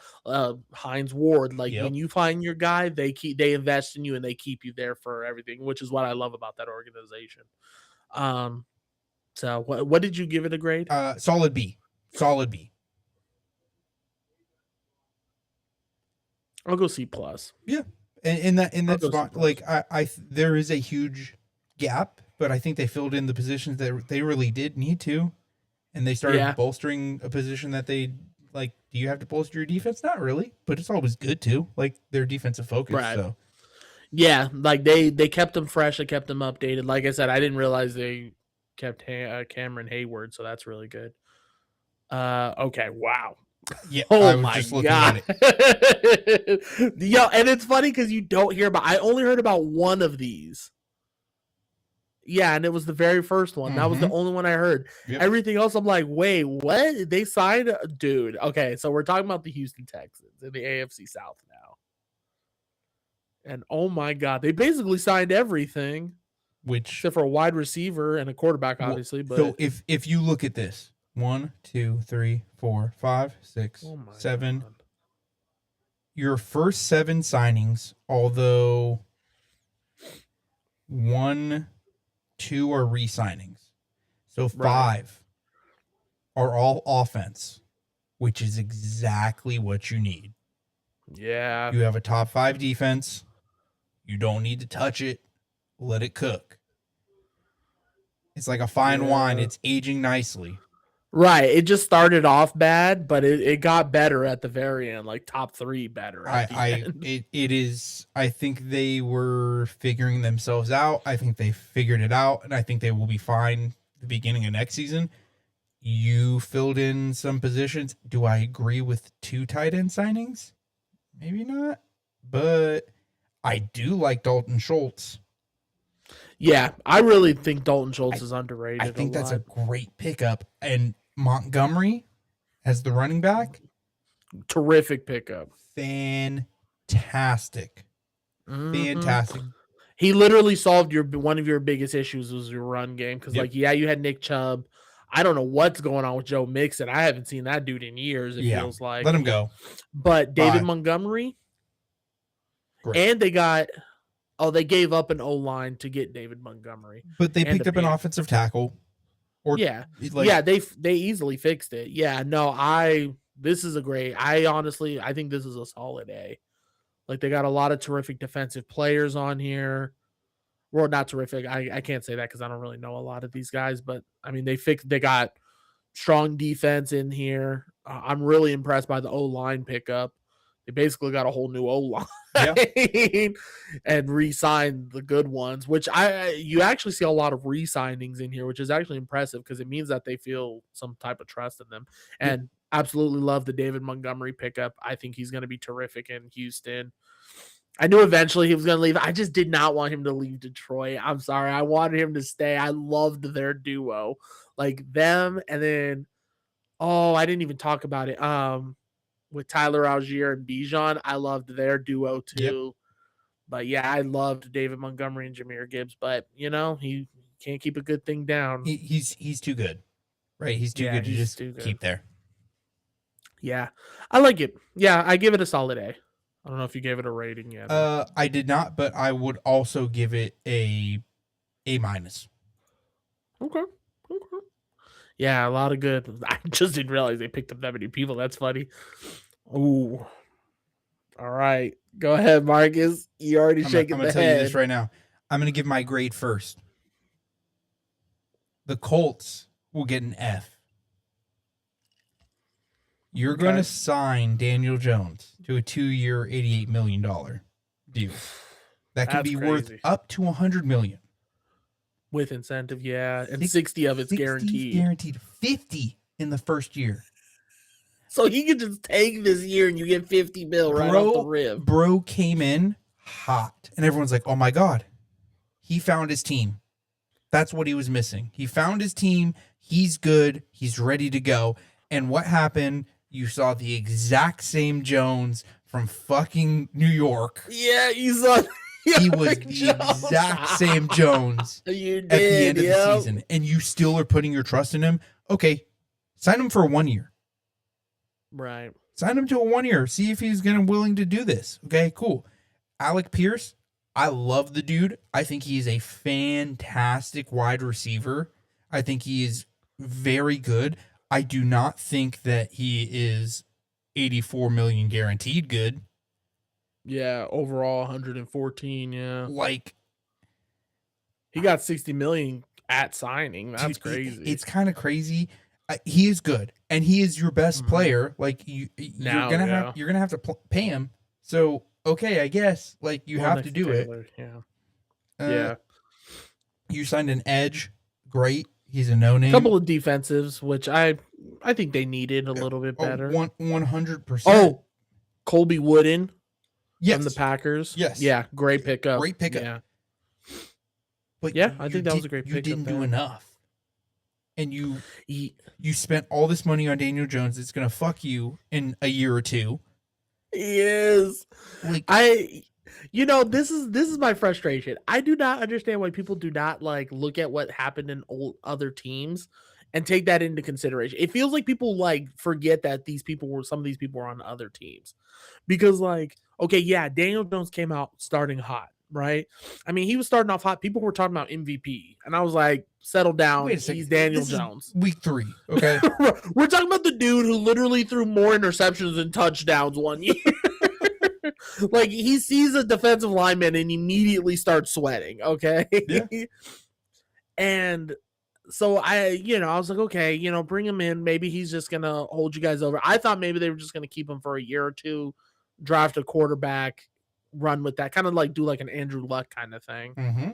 Hines Ward, like when you find your guy, they invest in you and they keep you there for everything, which is what I love about that organization. So what did you give it a grade? Solid B. I'll go C plus. Yeah. And in that spot, like I there is a huge gap, but I think they filled in the positions that they really did need to, and they started bolstering a position that they like. Do you have to bolster your defense? Not really, but it's always good to like their defensive focus. Right. So yeah, like they kept them fresh, they kept them updated. Like I said, I didn't realize they kept Cameron Hayward, so that's really good. Okay, wow. Yeah. Oh my God. Yo, and it's funny because you don't hear about. I only heard about one of these. Yeah, and it was the very first one. That was the only one I heard. Yep. Everything else, I'm like, wait, what? They signed, dude. Okay, so we're talking about the Houston Texans in the AFC South now. And oh my God, they basically signed everything, except for a wide receiver and a quarterback, obviously. But so if you look at this. 1, 2, 3, 4, 5, 6, 7, your first 7 signings, although 1, 2 are re-signings. So 5 are all offense, which is exactly what you need. Yeah. You have a top 5 defense. You don't need to touch it. Let it cook. It's like a fine wine. It's aging nicely. Right. It just started off bad, but it got better at the very end, like top 3 better at the end. It is. I think they were figuring themselves out. I think they figured it out, and I think they will be fine the beginning of next season. You filled in some positions. Do I agree with 2 tight end signings? Maybe not, but I do like Dalton Schultz. Yeah, I really think Dalton Schultz is underrated. I think that's a great pickup. And Montgomery as the running back, terrific pickup. Fantastic. Fantastic. He literally solved one of your biggest issues was your run game. Because, you had Nick Chubb. I don't know what's going on with Joe Mixon. I haven't seen that dude in years, it feels like. Let him go. But David Montgomery, great. And they gave up an O-line to get David Montgomery. But they picked up an offensive tackle. They easily fixed it. Yeah, no, this is I think this is a solid A. Like, they got a lot of terrific defensive players on here. Well, not terrific. I can't say that because I don't really know a lot of these guys, but I mean, they got strong defense in here. I'm really impressed by the O-line pickup. They basically got a whole new O-line and re-signed the good ones, which you actually see a lot of re-signings in here, which is actually impressive because it means that they feel some type of trust in them. And absolutely love the David Montgomery pickup. I think he's going to be terrific in Houston. I knew eventually he was going to leave. I just did not want him to leave Detroit. I'm sorry. I wanted him to stay. I loved their duo. Like them and then, I didn't even talk about it. With Tyler Algier and Bijan, I loved their duo too. Yep. But yeah, I loved David Montgomery and Jahmyr Gibbs. But he can't keep a good thing down. He's too good, right? He's too good to just keep there. Yeah, I like it. Yeah, I give it a solid A. I don't know if you gave it a rating yet. I did not, but I would also give it a A-. Okay. Yeah, a lot of good. I just didn't realize they picked up that many people. That's funny. Ooh. All right. Go ahead, Marcus. You already shaking the head. I'm going to tell you this right now. I'm going to give my grade first. The Colts will get an F. You're going to sign Daniel Jones to a 2-year, $88 million deal. That can be worth up to $100 million. With incentive, yeah. And 60 of it's guaranteed. Guaranteed 50 in the first year. So he could just take this year and you get 50 mil right off the rib. Bro came in hot. And everyone's like, oh my God. He found his team. That's what he was missing. He found his team. He's good. He's ready to go. And what happened? You saw the exact same Jones from fucking New York. Yeah, you saw. He was the exact same Jones at the end of the season. And you still are putting your trust in him. Okay, sign him for 1 year. Right. Sign him to a 1 year. See if he's willing to do this. Okay, cool. Alec Pierce, I love the dude. I think he is a fantastic wide receiver. I think he is very good. I do not think that he is $84 million guaranteed good. Yeah, overall 114, yeah. Like, he got 60 million at signing. That's crazy. It's kind of crazy. He is good, and he is your best player. Like, you're gonna have to pay him. So, okay, I guess you have to do it. Yeah. You signed an edge. Great. He's a no-name. A couple of defensives, which I think they needed a little bit better. 100%. Oh, Colby Wooden. Yes. From the Packers. Yes. Yeah, great pickup. Great pickup. Yeah. But yeah, I think that was a great pickup. You didn't do enough. And you spent all this money on Daniel Jones. It's going to fuck you in a year or two. He is. This is my frustration. I do not understand why people do not look at what happened in other teams and take that into consideration. It feels like people like forget that some of these people were on other teams because like, okay, yeah, Daniel Jones came out starting hot, right? I mean, he was starting off hot. People were talking about MVP, and I was like, settle down. Wait a second. He's Daniel This Jones. is week 3, okay? We're talking about the dude who literally threw more interceptions than touchdowns one year. Like he sees a defensive lineman and immediately starts sweating. Okay. Yeah. And so I was like, okay, bring him in. Maybe he's just going to hold you guys over. I thought maybe they were just going to keep him for a year or two, draft a quarterback, run with that, kind of like do like an Andrew Luck kind of thing. Mm-hmm.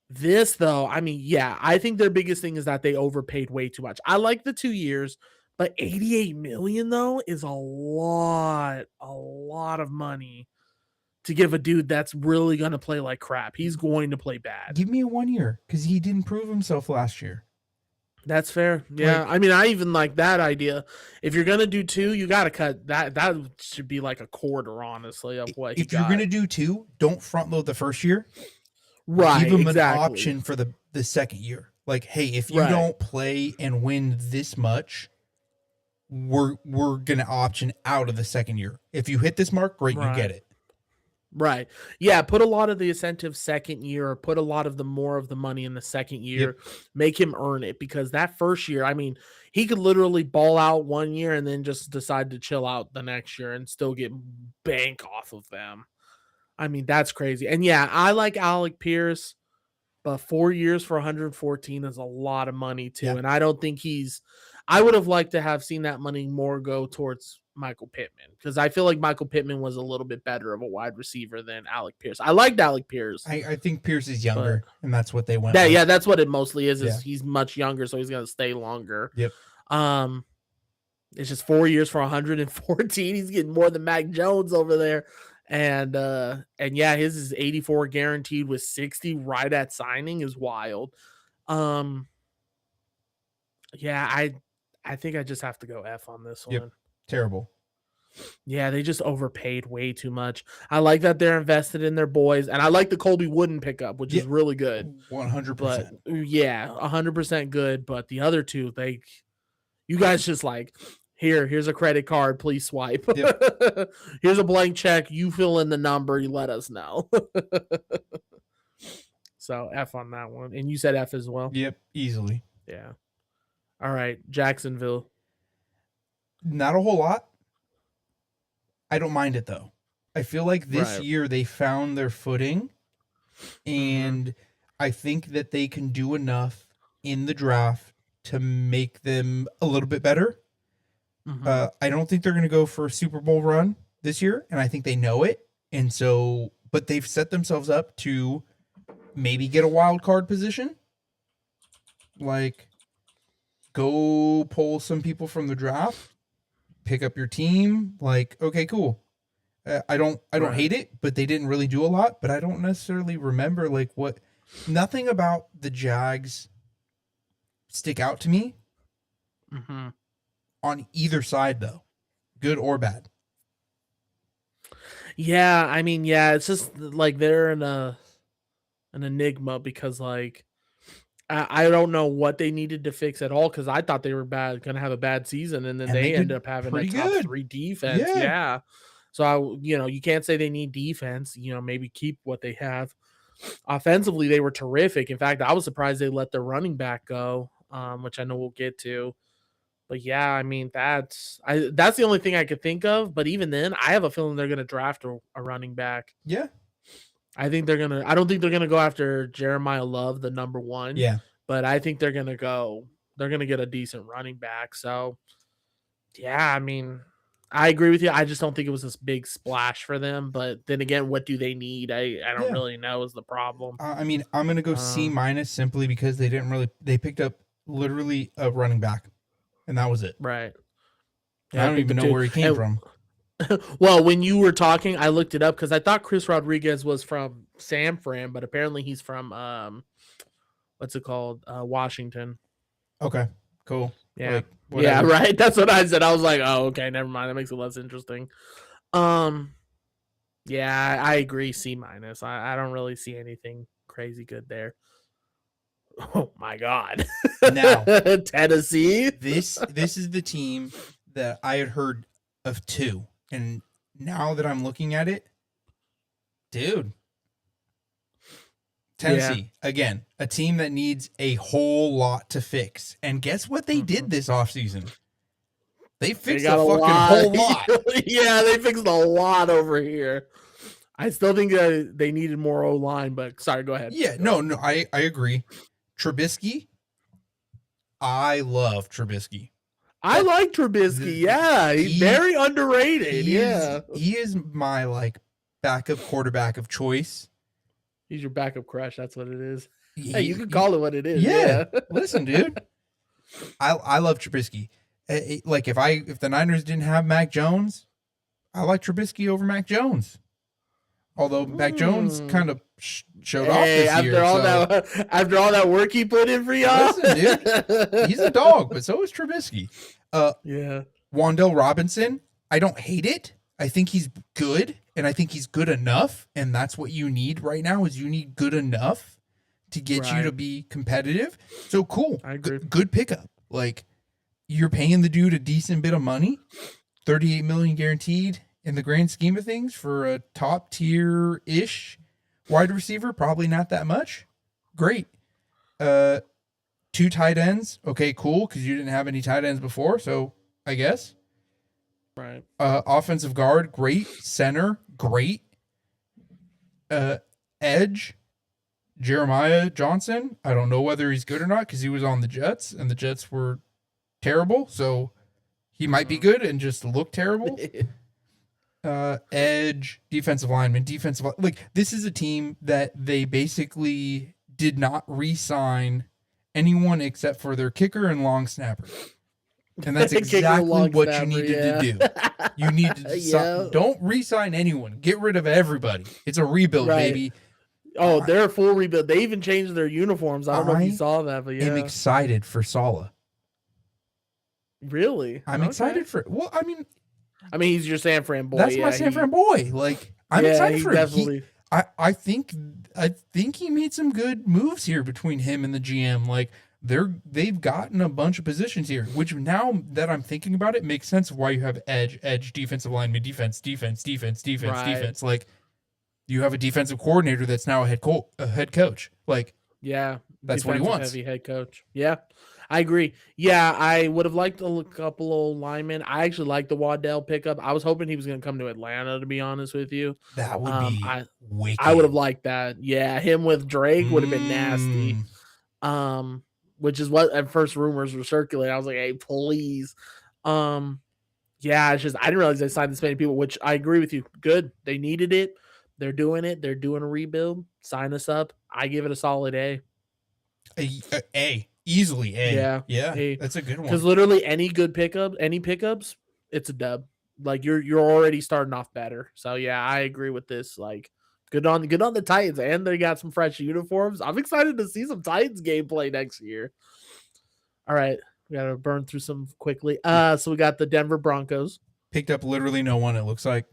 This though, I mean, yeah, I think their biggest thing is that they overpaid way too much. I like the 2 years, but 88 million though is a lot of money to give a dude that's really going to play like crap. He's going to play bad. Give me a 1 year because he didn't prove himself last year. That's fair. Yeah. I mean, I even like that idea. If you're going to do 2, you got to cut that. That should be like a quarter, honestly, of what if you're going to do 2, don't front load the first year. Right. Give him an option for the second year. Like, hey, if you don't play and win this much, we're going to option out of the second year. If you hit this mark, great, you get it. Right. Yeah. Put a lot of the incentive second year, or put a lot of the more of the money in the second year. Yep. Make him earn it, because that first year, I mean, he could literally ball out 1 year and then just decide to chill out the next year and still get bank off of them. I mean, that's crazy. And yeah, I like Alec Pierce, but 4 years for 114 is a lot of money too. Yeah. And I don't think I would have liked to have seen that money more go towards Michael Pittman, because I feel like Michael Pittman was a little bit better of a wide receiver than Alec Pierce. I liked Alec Pierce. I think Pierce is younger, and that's what they went with. Yeah, that's what it mostly is he's much younger, so he's going to stay longer. Yep. It's just 4 years for 114. He's getting more than Mac Jones over there. And yeah, his is 84 guaranteed with 60 right at signing is wild. Yeah, I think I just have to go F on this one. Terrible. Yeah, they just overpaid way too much. I like that they're invested in their boys, and I like the Colby Wooden pickup, which is really good. 100%. But yeah, 100% good. But the other two, you guys just like, here's a credit card, please swipe. Yep. Here's a blank check. You fill in the number, you let us know. So F on that one. And you said F as well? Yep, easily. Yeah. All right, Jacksonville. Not a whole lot. I don't mind it though. I feel like this year they found their footing, and I think that they can do enough in the draft to make them a little bit better. I don't think they're going to go for a Super Bowl run this year, and I think they know it. And so, but they've set themselves up to maybe get a wild card position. Like, go pull some people from the draft, pick up your team. Like, okay, cool. I don't hate it, but they didn't really do a lot. But I don't necessarily remember nothing about the Jags stick out to me. On either side, though, good or bad. Yeah, I mean, yeah, it's just like they're an enigma, because like I don't know what they needed to fix at all, because I thought they were going to have a bad season, and then they ended up having a top 3 defense. Yeah. So you can't say they need defense. Maybe keep what they have. Offensively, they were terrific. In fact, I was surprised they let their running back go, which I know we'll get to. But yeah, I mean, that's the only thing I could think of. But even then, I have a feeling they're going to draft a running back. Yeah. I don't think they're going to go after Jeremiah Love, the number 1. Yeah. But I think they're going to get a decent running back. So yeah, I mean, I agree with you. I just don't think it was this big splash for them. But then again, what do they need? I don't really know is the problem. I mean, I'm going to go C- simply because they picked up literally a running back. And that was it. Right. Yeah, I don't even know where he came from. Well, when you were talking, I looked it up because I thought Chris Rodriguez was from San Fran, but apparently he's from what's it called? Washington. Okay, cool. Yeah. Yeah, right. That's what I said. I was like, oh, okay, never mind. That makes it less interesting. Yeah, I agree. C-. I don't really see anything crazy good there. Oh my God. Now, Tennessee. this is the team that I had heard of two. And now that I'm looking at it, dude, Tennessee, again, a team that needs a whole lot to fix. And guess what they did this offseason? They fixed a fucking whole lot. Yeah, they fixed a lot over here. I still think they needed more O-line, but sorry, go ahead. Yeah, no, I agree. Trubisky, I love Trubisky. I like Trubisky. Yeah, he's very underrated. He is my like backup quarterback of choice. He's your backup crush. That's what it is. Hey, you can call it what it is. Yeah. Listen, dude, I love Trubisky. Like if the Niners didn't have Mac Jones, I like Trubisky over Mac Jones. Although Mac Jones kind of showed off this year. After all that work he put in for y'all. Listen, dude, he's a dog, but so is Trubisky. Yeah. Wan'Dale Robinson, I don't hate it. I think he's good, and I think he's good enough, and that's what you need right now is you need good enough to get you to be competitive. So cool. I agree. Good pickup. Like, you're paying the dude a decent bit of money, $38 million guaranteed. In the grand scheme of things, for a top tier-ish wide receiver, probably not that much. Great. 2 tight ends. Okay, cool, because you didn't have any tight ends before, so I guess. Right. Offensive guard, great. Center, great. Edge, Jeremiah Johnson. I don't know whether he's good or not, because he was on the Jets, and the Jets were terrible, so he might be good and just look terrible. Edge, defensive lineman, like this is a team that they basically did not re-sign anyone except for their kicker and long snapper. And that's exactly what you needed to do. You need to don't re-sign anyone. Get rid of everybody. It's a rebuild, baby. Oh, they're a full rebuild. They even changed their uniforms. I don't know if you saw that, but I'm excited for Saleh. Really? I'm excited for I mean, he's your San Fran boy. That's my San Fran boy. Like, I'm excited for him. I think he made some good moves here between him and the GM. Like, they've gotten a bunch of positions here, which now that I'm thinking about it, makes sense why you have edge, defensive lineman, defense. Like, you have a defensive coordinator that's now a head coach. Like, yeah, that's what he wants. Heavy head coach. Yeah. I agree. Yeah, I would have liked a couple of linemen. I actually like the Waddell pickup. I was hoping he was going to come to Atlanta, to be honest with you. That would be wicked. I would have liked that. Yeah, him with Drake would have been nasty. Which is what at first rumors were circulating. I was like, hey, please. Yeah, it's just I didn't realize they signed this many people, which I agree with you. Good. They needed it. They're doing it. They're doing a rebuild. Sign us up. I give it a solid A. A. Easily A. Yeah. A. That's a good one. Because literally any pickups, it's a dub. Like you're already starting off better. So yeah, I agree with this. Like good on the Titans, and they got some fresh uniforms. I'm excited to see some Titans gameplay next year. All right, we gotta burn through some quickly. So we got the Denver Broncos. Picked up literally no one, it looks like.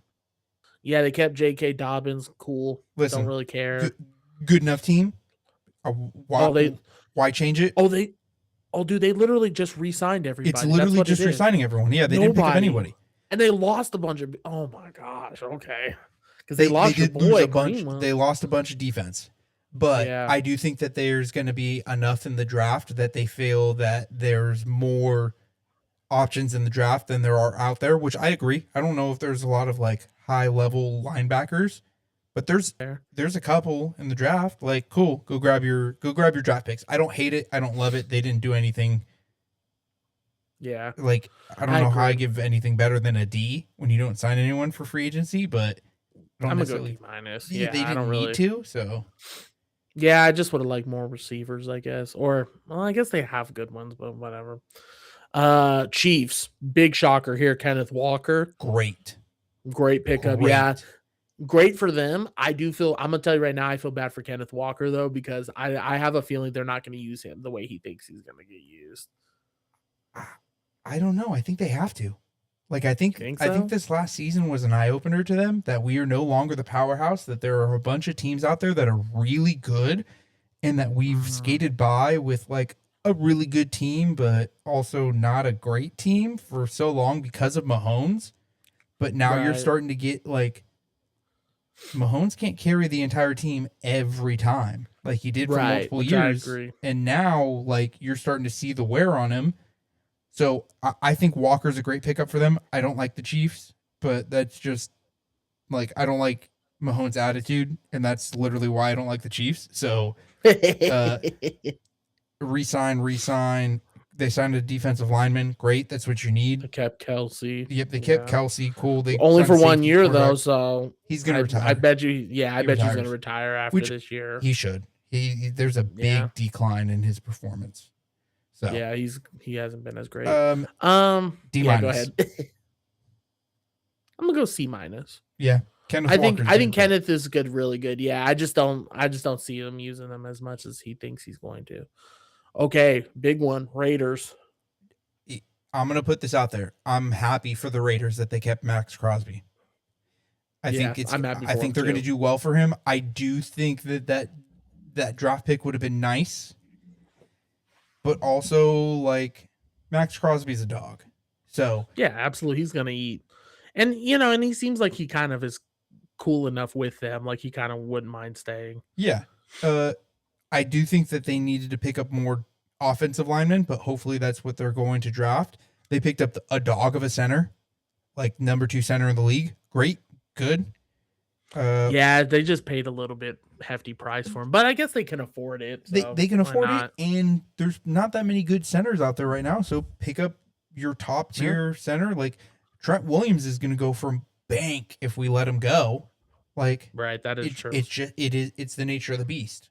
Yeah, they kept J.K. Dobbins. Cool. Listen, don't really care. Good enough team. Why change it? Dude, they literally just re-signed everybody. It's literally just re-signing everyone. Yeah, they didn't pick up anybody. And they lost a bunch of. Oh my gosh. Okay. Because they lost your boy. They lost a bunch of defense. But I do think that there's going to be enough in the draft that they feel that there's more options in the draft than there are out there, which I agree. I don't know if there's a lot of like high level linebackers, but there's a couple in the draft. Like, cool, go grab your draft picks. I don't hate it. I don't love it. They didn't do anything. Yeah. Like, I don't know how I give anything better than a D when you don't sign anyone for free agency, but I'm a good D minus. Yeah, they didn't need to, so. Yeah, I just would have liked more receivers, I guess. Or, well, I guess they have good ones, but whatever. Chiefs, big shocker here. Kenneth Walker. Great pickup. Great. Yeah. Great for them. I'm going to tell you right now, I feel bad for Kenneth Walker, though, because I have a feeling they're not going to use him the way he thinks he's going to get used. I don't know. I think they have to. Like, I think this last season was an eye-opener to them that we are no longer the powerhouse, that there are a bunch of teams out there that are really good, and that we've skated by with like a really good team, but also not a great team for so long because of Mahomes. But now you're Right. starting to get like Mahomes can't carry the entire team every time like he did for Right, multiple which I years. agree. And now like you're starting to see the wear on him. So I think Walker's a great pickup for them. I don't like the Chiefs, but that's just like I don't like Mahomes' attitude, and that's literally why I don't like the Chiefs. So uh resign. They signed a defensive lineman. Great, that's what you need. They kept Kelsey. Yep, they kept Kelsey. Cool. They Only signed for a 1 safety year though, quarterback. so He's gonna retire. I bet you. Yeah, I He bet he's retires. gonna retire after Which this year. he should. There's a big decline in his performance. So yeah, he hasn't been as great. D-. Yeah, go ahead. I'm gonna go C minus. Yeah, Kenneth I think Walker's doing Kenneth is good, really good. Yeah, I just don't see him using them as much as he thinks he's going to. Okay, big one, Raiders. I'm gonna put this out there. I'm happy for the Raiders that they kept Max Crosby. I think they're going to do well for him. I do think that draft pick would have been nice, but also like Max Crosby's a dog, so yeah, absolutely, he's going to eat, and and he seems like he kind of is cool enough with them, like he kind of wouldn't mind staying. Yeah, I do think that they needed to pick up more offensive linemen, but hopefully that's what they're going to draft. They picked up a dog of a center, like number 2 center in the league. Great. Good. Yeah, they just paid a little bit hefty price for him, but I guess they can afford it. So they can afford it, and there's not that many good centers out there right now. So pick up your top tier center. Like Trent Williams is going to go from bank if we let him go. Like right, that is true. It's the nature of the beast.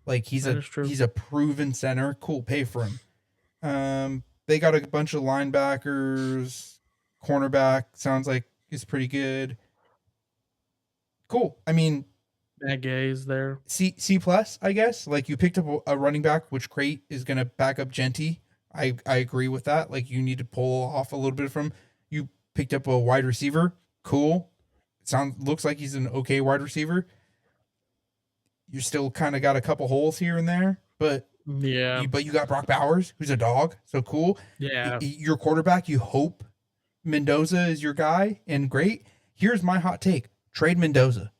Like he's a proven center. Cool, pay for him. They got a bunch of linebackers, cornerback sounds like is pretty good. Cool. I mean, that gaze there. C plus, I guess. Like you picked up a running back, which Crate is going to back up Genty. I agree with that. Like you need to pull off a little bit from. You picked up a wide receiver. Cool. Looks like he's an okay wide receiver. You still kind of got a couple holes here and there, but yeah. But you got Brock Bowers, who's a dog. So cool. Yeah. Your quarterback, you hope Mendoza is your guy, and great. Here's my hot take. Trade Mendoza.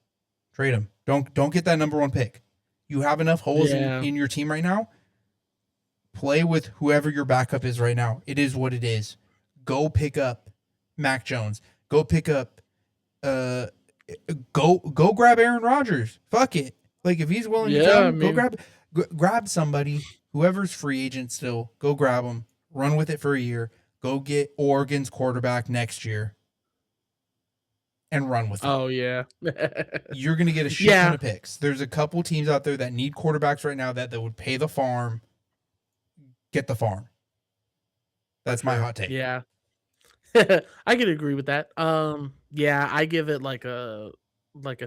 Trade him. Don't get that number 1 pick. You have enough holes in your team right now. Play with whoever your backup is right now. It is what it is. Go pick up Mac Jones. Go pick up go grab Aaron Rodgers. Fuck it. Like if he's willing to come, go grab somebody, whoever's free agent still. Go grab him. Run with it for a year. Go get Oregon's quarterback next year. And run with it. Oh, yeah. You're going to get a shit ton of picks. There's a couple teams out there that need quarterbacks right now that would pay the farm. Get the farm. That's my hot take. Yeah. I could agree with that. Yeah, I give it like a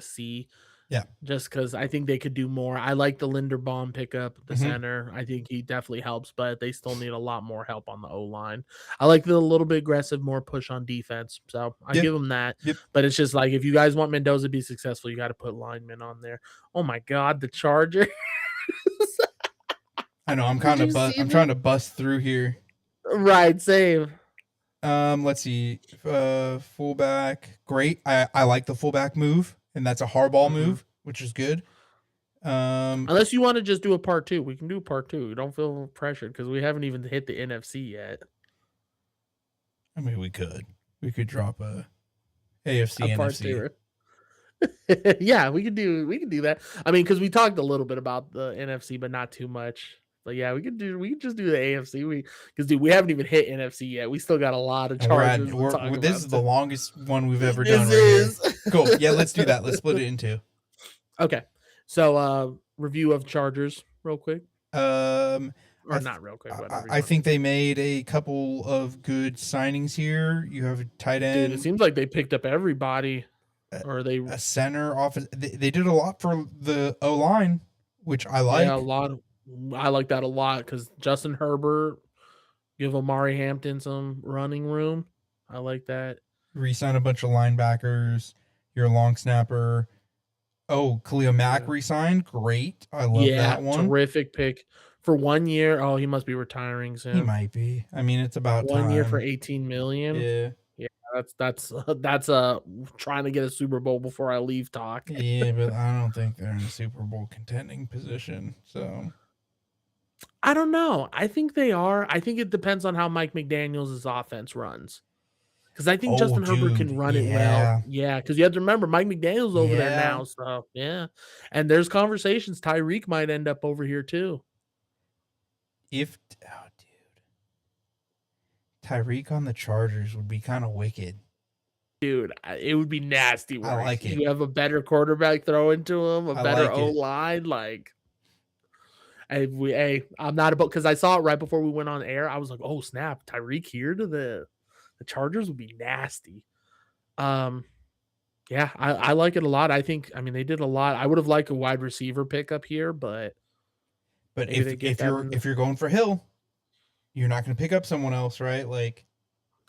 C. Yeah. Just because I think they could do more. I like the Linderbaum pickup, the center. I think he definitely helps, but they still need a lot more help on the O-line. I like the little bit aggressive, more push on defense. So I give them that. Yep. But it's just like if you guys want Mendoza to be successful, you got to put linemen on there. Oh my God, the Chargers. I know. I'm trying to bust through here. Right, same. Let's see. Fullback. Great. I like the fullback move. And that's a hardball move, which is good. Unless you want to just do a part 2, we can do part 2. Don't feel pressured because we haven't even hit the NFC yet. I mean, we could drop a AFC NFC. Yeah, we could do that. I mean, because we talked a little bit about the NFC, but not too much. But yeah, we could just do the AFC. Because we haven't even hit NFC yet. We still got a lot of charges. This is the longest one we've ever done. Right here. Cool. Yeah, let's do that. Let's split it in 2. Okay. So review of Chargers real quick. Or not real quick. I think they made a couple of good signings here. You have a tight end. Dude, it seems like they picked up everybody. A center offense. They did a lot for the O-line, which I like. Yeah, a lot. I like that a lot because Justin Herbert, give Amari Hampton some running room. I like that. Re-sign a bunch of linebackers. Your long snapper. Oh, Khalil Mack re-signed. Great. I love that one. Terrific pick for 1 year. Oh, he must be retiring He soon. might be. I mean, it's about 1 year for time. 18 million. Yeah. Yeah, that's a trying to get a Super Bowl before I leave talk. Yeah, but I don't think they're in a Super Bowl contending position. So I don't know. I think they are. I think it depends on how Mike McDaniels' offense runs. Because I think oh, Justin Herbert can dude, run it well. yeah. Yeah, because you have to remember Mike McDaniel's over there Yeah. now. So yeah. And there's conversations. Tyreek might end up over here too. If dude. Tyreek on the Chargers would be kind of wicked. Dude, it would be nasty work. I like it. You have a better quarterback throwing to him, a I better like it. O-line. Like, I'm not about because I saw it right before we went on air. I was like, oh snap, Tyreek here to the Chargers would be nasty. Yeah, I like it a lot. I mean, they did a lot. I would have liked a wide receiver pickup here, but maybe they get that in if you're going for Hill, you're not going to pick up someone else, right? Like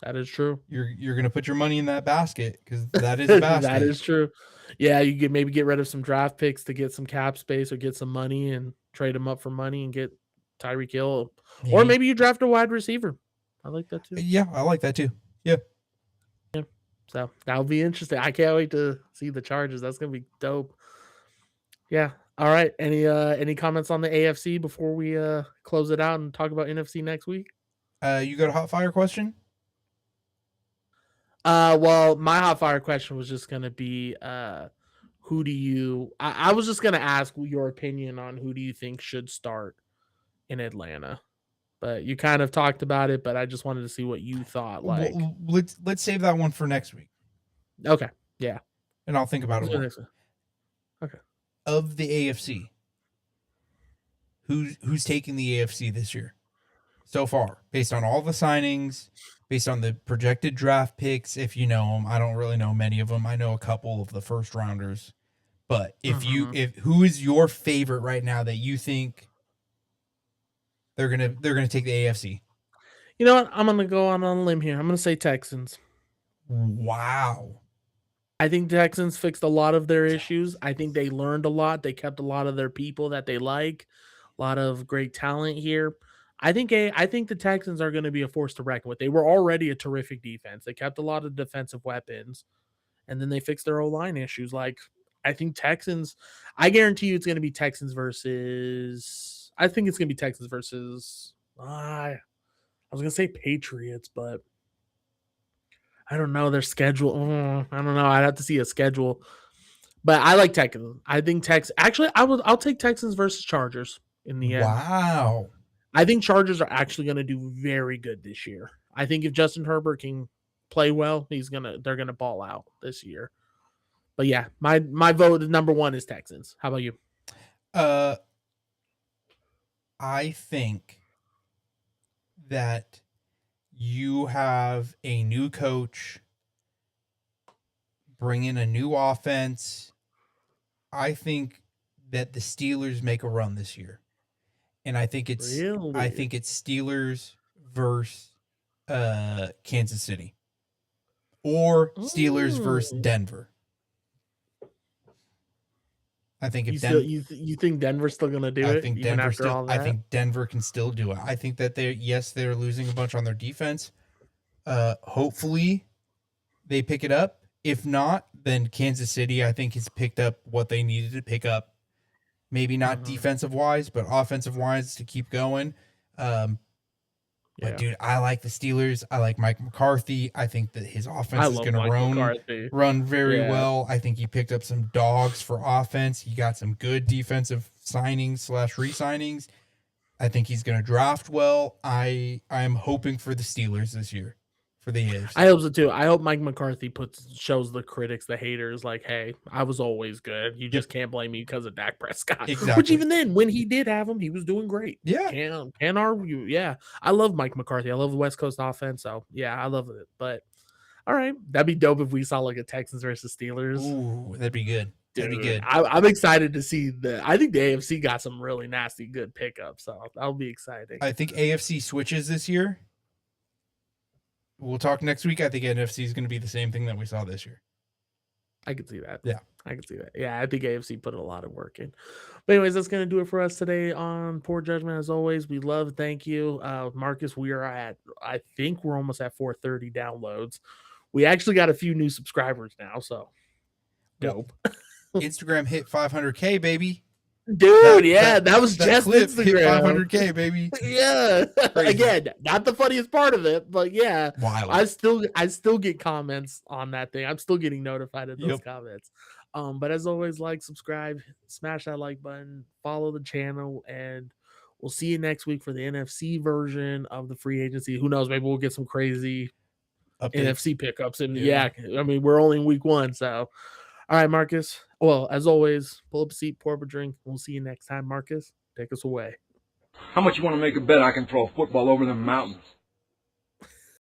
that is true. you're going to put your money in that basket because that is a basket. That is true. Yeah, you could maybe get rid of some draft picks to get some cap space or get some money and trade them up for money and get Tyreek Hill. Or maybe you draft a wide receiver. I like that too. Yeah, I like that too. Yeah. So that'll be interesting. I can't wait to see the Chargers. That's gonna be dope. Yeah. All right. Any comments on the AFC before we close it out and talk about NFC next week? You got a hot fire question? Well, my hot fire question was just gonna be who do you I was just gonna ask your opinion on who do you think should start in Atlanta. But you kind of talked about it, but I just wanted to see what you thought. Like, well, let's save that one for next week. Okay, yeah, and I'll think about it more. Okay. Of the AFC, who's taking the AFC this year so far, based on all the signings, based on the projected draft picks? If you know them, I don't really know many of them. I know a couple of the first rounders, but if who is your favorite right now that you think they're gonna take the AFC? You know what? I'm gonna go on a limb here. I'm gonna say Texans. Wow. I think Texans fixed a lot of their issues. I think they learned a lot. They kept a lot of their people that they like. A lot of great talent here. I think the Texans are going to be a force to reckon with. They were already a terrific defense. They kept a lot of defensive weapons, and then they fixed their O-line issues. Like, I think Texans. I guarantee you, it's going to be Texans versus. I think it's going to be Texans versus. I was going to say Patriots, but I don't know their schedule. I don't know. I'd have to see a schedule, but I like Texans. I think Actually, I'll take Texans versus Chargers in the end. Wow. I think Chargers are actually going to do very good this year. I think if Justin Herbert can play well, they're gonna ball out this year. But yeah, my vote number one is Texans. How about you? I think that you have a new coach, bring in a new offense. I think that the Steelers make a run this year. And I think it's Steelers versus Kansas City. Or Steelers versus Denver. I think if you think Denver's still gonna do it? I think Denver can still do it. I think that they're losing a bunch on their defense. Hopefully they pick it up. If not, then Kansas City, I think, has picked up what they needed to pick up. Maybe not defensive wise, but offensive wise to keep going. But dude, I like the Steelers. I like Mike McCarthy. I think that his offense is going to run very well. I think he picked up some dogs for offense. He got some good defensive signings / re-signings. I think he's going to draft well. I am hoping for the Steelers this year for the AFC. I hope so too. I hope Mike McCarthy shows the critics, the haters, like, hey, I was always good. You just can't blame me because of Dak Prescott. Exactly. Which even then, when he did have him, he was doing great. Yeah. Can't argue. Yeah. I love Mike McCarthy. I love the West Coast offense. So yeah, I love it. But all right. That'd be dope if we saw like a Texans versus Steelers. Ooh, that'd be good. That'd be good. I'm excited to see I think the AFC got some really nasty good pickups. So that'll be exciting. I think AFC switches this year. We'll talk next week. I think NFC is going to be the same thing that we saw this year. I could see that. Yeah. I can see that. Yeah, I think AFC put a lot of work in. But anyways, that's going to do it for us today on Poor Judgment. As always, we love, thank you. Marcus, we are at, I think we're almost at 430 downloads. We actually got a few new subscribers now, so dope. Instagram hit 500K, baby. Dude, that was that just clip Instagram. Hit 500K, baby. Yeah. Again, not the funniest part of it, but yeah. Wild. I still get comments on that thing. I'm still getting notified of those comments. But as always, like, subscribe, smash that like button, follow the channel, and we'll see you next week for the NFC version of the free agency. Who knows? Maybe we'll get some crazy NFC pickups. And I mean, we're only in week 1, so all right, Marcus. Well, as always, pull up a seat, pour up a drink. We'll see you next time. Marcus, take us away. How much you want to make a bet I can throw a football over the mountains?